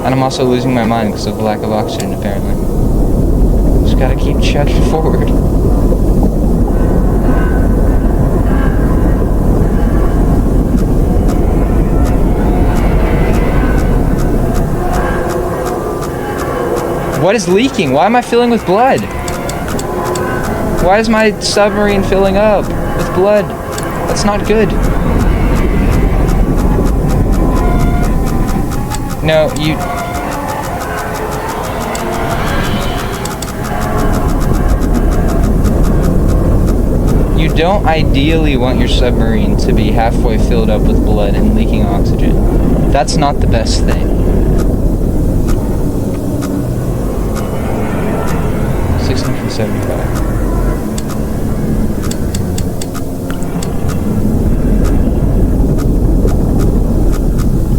And I'm also losing my mind because of the lack of oxygen, apparently. Just gotta keep chugging forward. What is leaking? Why am I filling with blood? Why is my submarine filling up with blood? That's not good. No, you don't ideally want your submarine to be halfway filled up with blood and leaking oxygen. That's not the best thing. 675.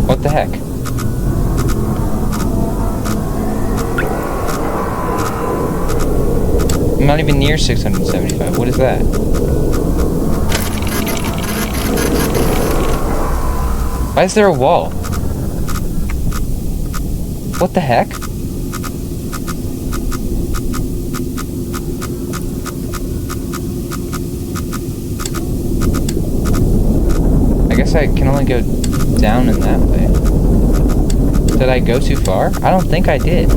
What the heck? I'm not even near 675. What is that? Why is there a wall? What the heck? I guess I can only go down in that way. Did I go too far? I don't think I did.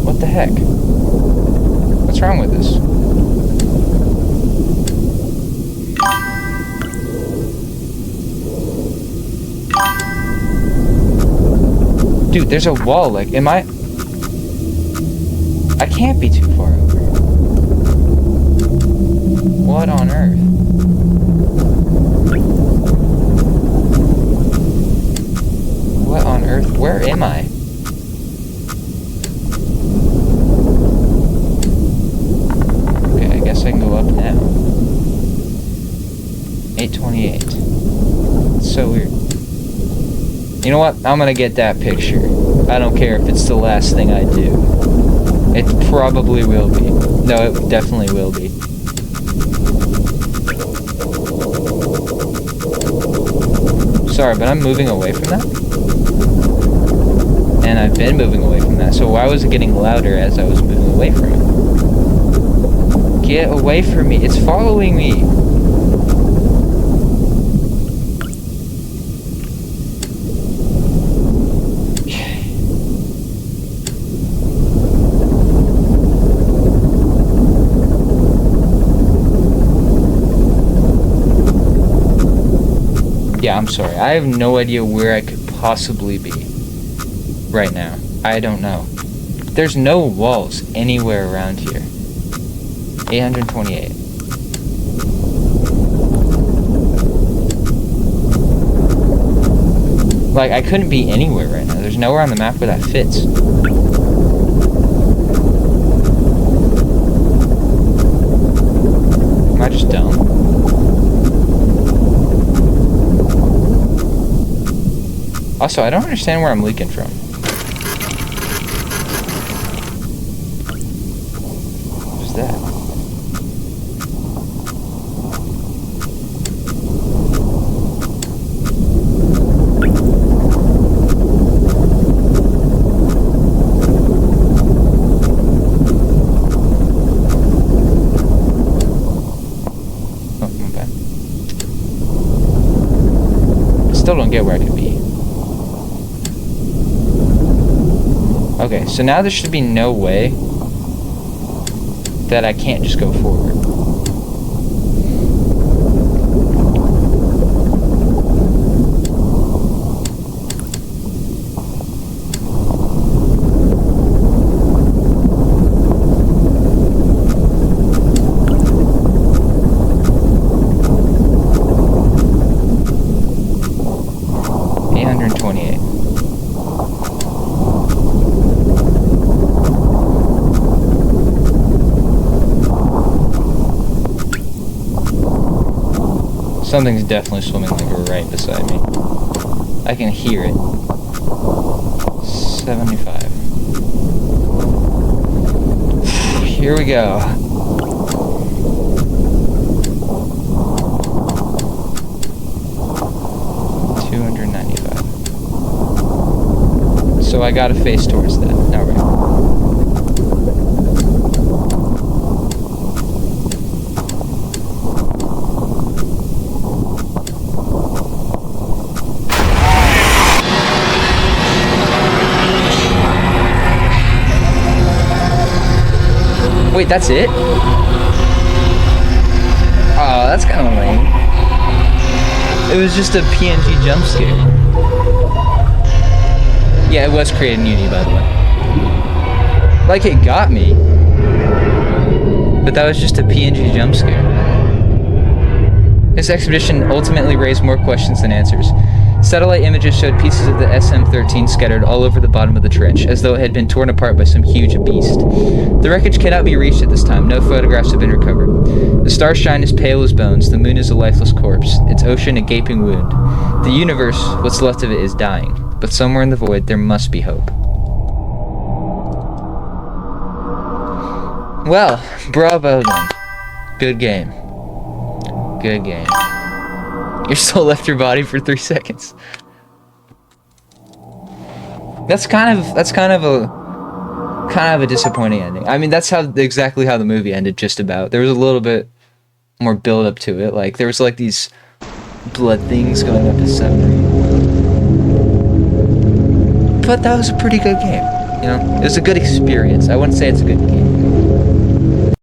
What the heck? What's wrong with this? Dude, there's a wall, like, am I can't be too far over. What on earth? What on earth? Where am I? Okay, I guess I can go up You know what? I'm gonna get that picture. I don't care if it's the last thing I do. It probably will be. No, it definitely will be. Sorry, but I'm moving away from that. And I've been moving away from that, so why was it getting louder as I was moving away from it? Get away from me. It's following me. Yeah, I'm sorry. I have no idea where I could possibly be right now. I don't know. There's no walls anywhere around here. 828. Like, I couldn't be anywhere right now. There's nowhere on the map where that fits. Am I just dumb? Also, I don't understand where I'm leaking from. What's that? Oh, my bad. I still don't get where I could be. Okay, so now there should be no way that I can't just go forward. Something's definitely swimming like right beside me. I can hear it. 75. Here we go. $295. So I gotta face towards that. Alright. Wait, that's it? Oh, that's kind of lame. It was just a PNG jump scare. Yeah, it was created in Unity, by the way. Like, it got me. But that was just a PNG jump scare. This expedition ultimately raised more questions than answers. Satellite images showed pieces of the SM-13 scattered all over the bottom of the trench, as though it had been torn apart by some huge beast. The wreckage cannot be reached at this time. No photographs have been recovered. The stars shine as pale as bones. The moon is a lifeless corpse, its ocean a gaping wound. The universe, what's left of it, is dying. But somewhere in the void, there must be hope. Well, bravo then. Good game. Good game. Your soul left your body for 3 seconds. That's kind of a disappointing ending. I mean, that's exactly how the movie ended, just about. There was a little bit more build up to it. Like, there was like these blood things going up his submarine. But that was a pretty good game. You know, it was a good experience. I wouldn't say it's a good game.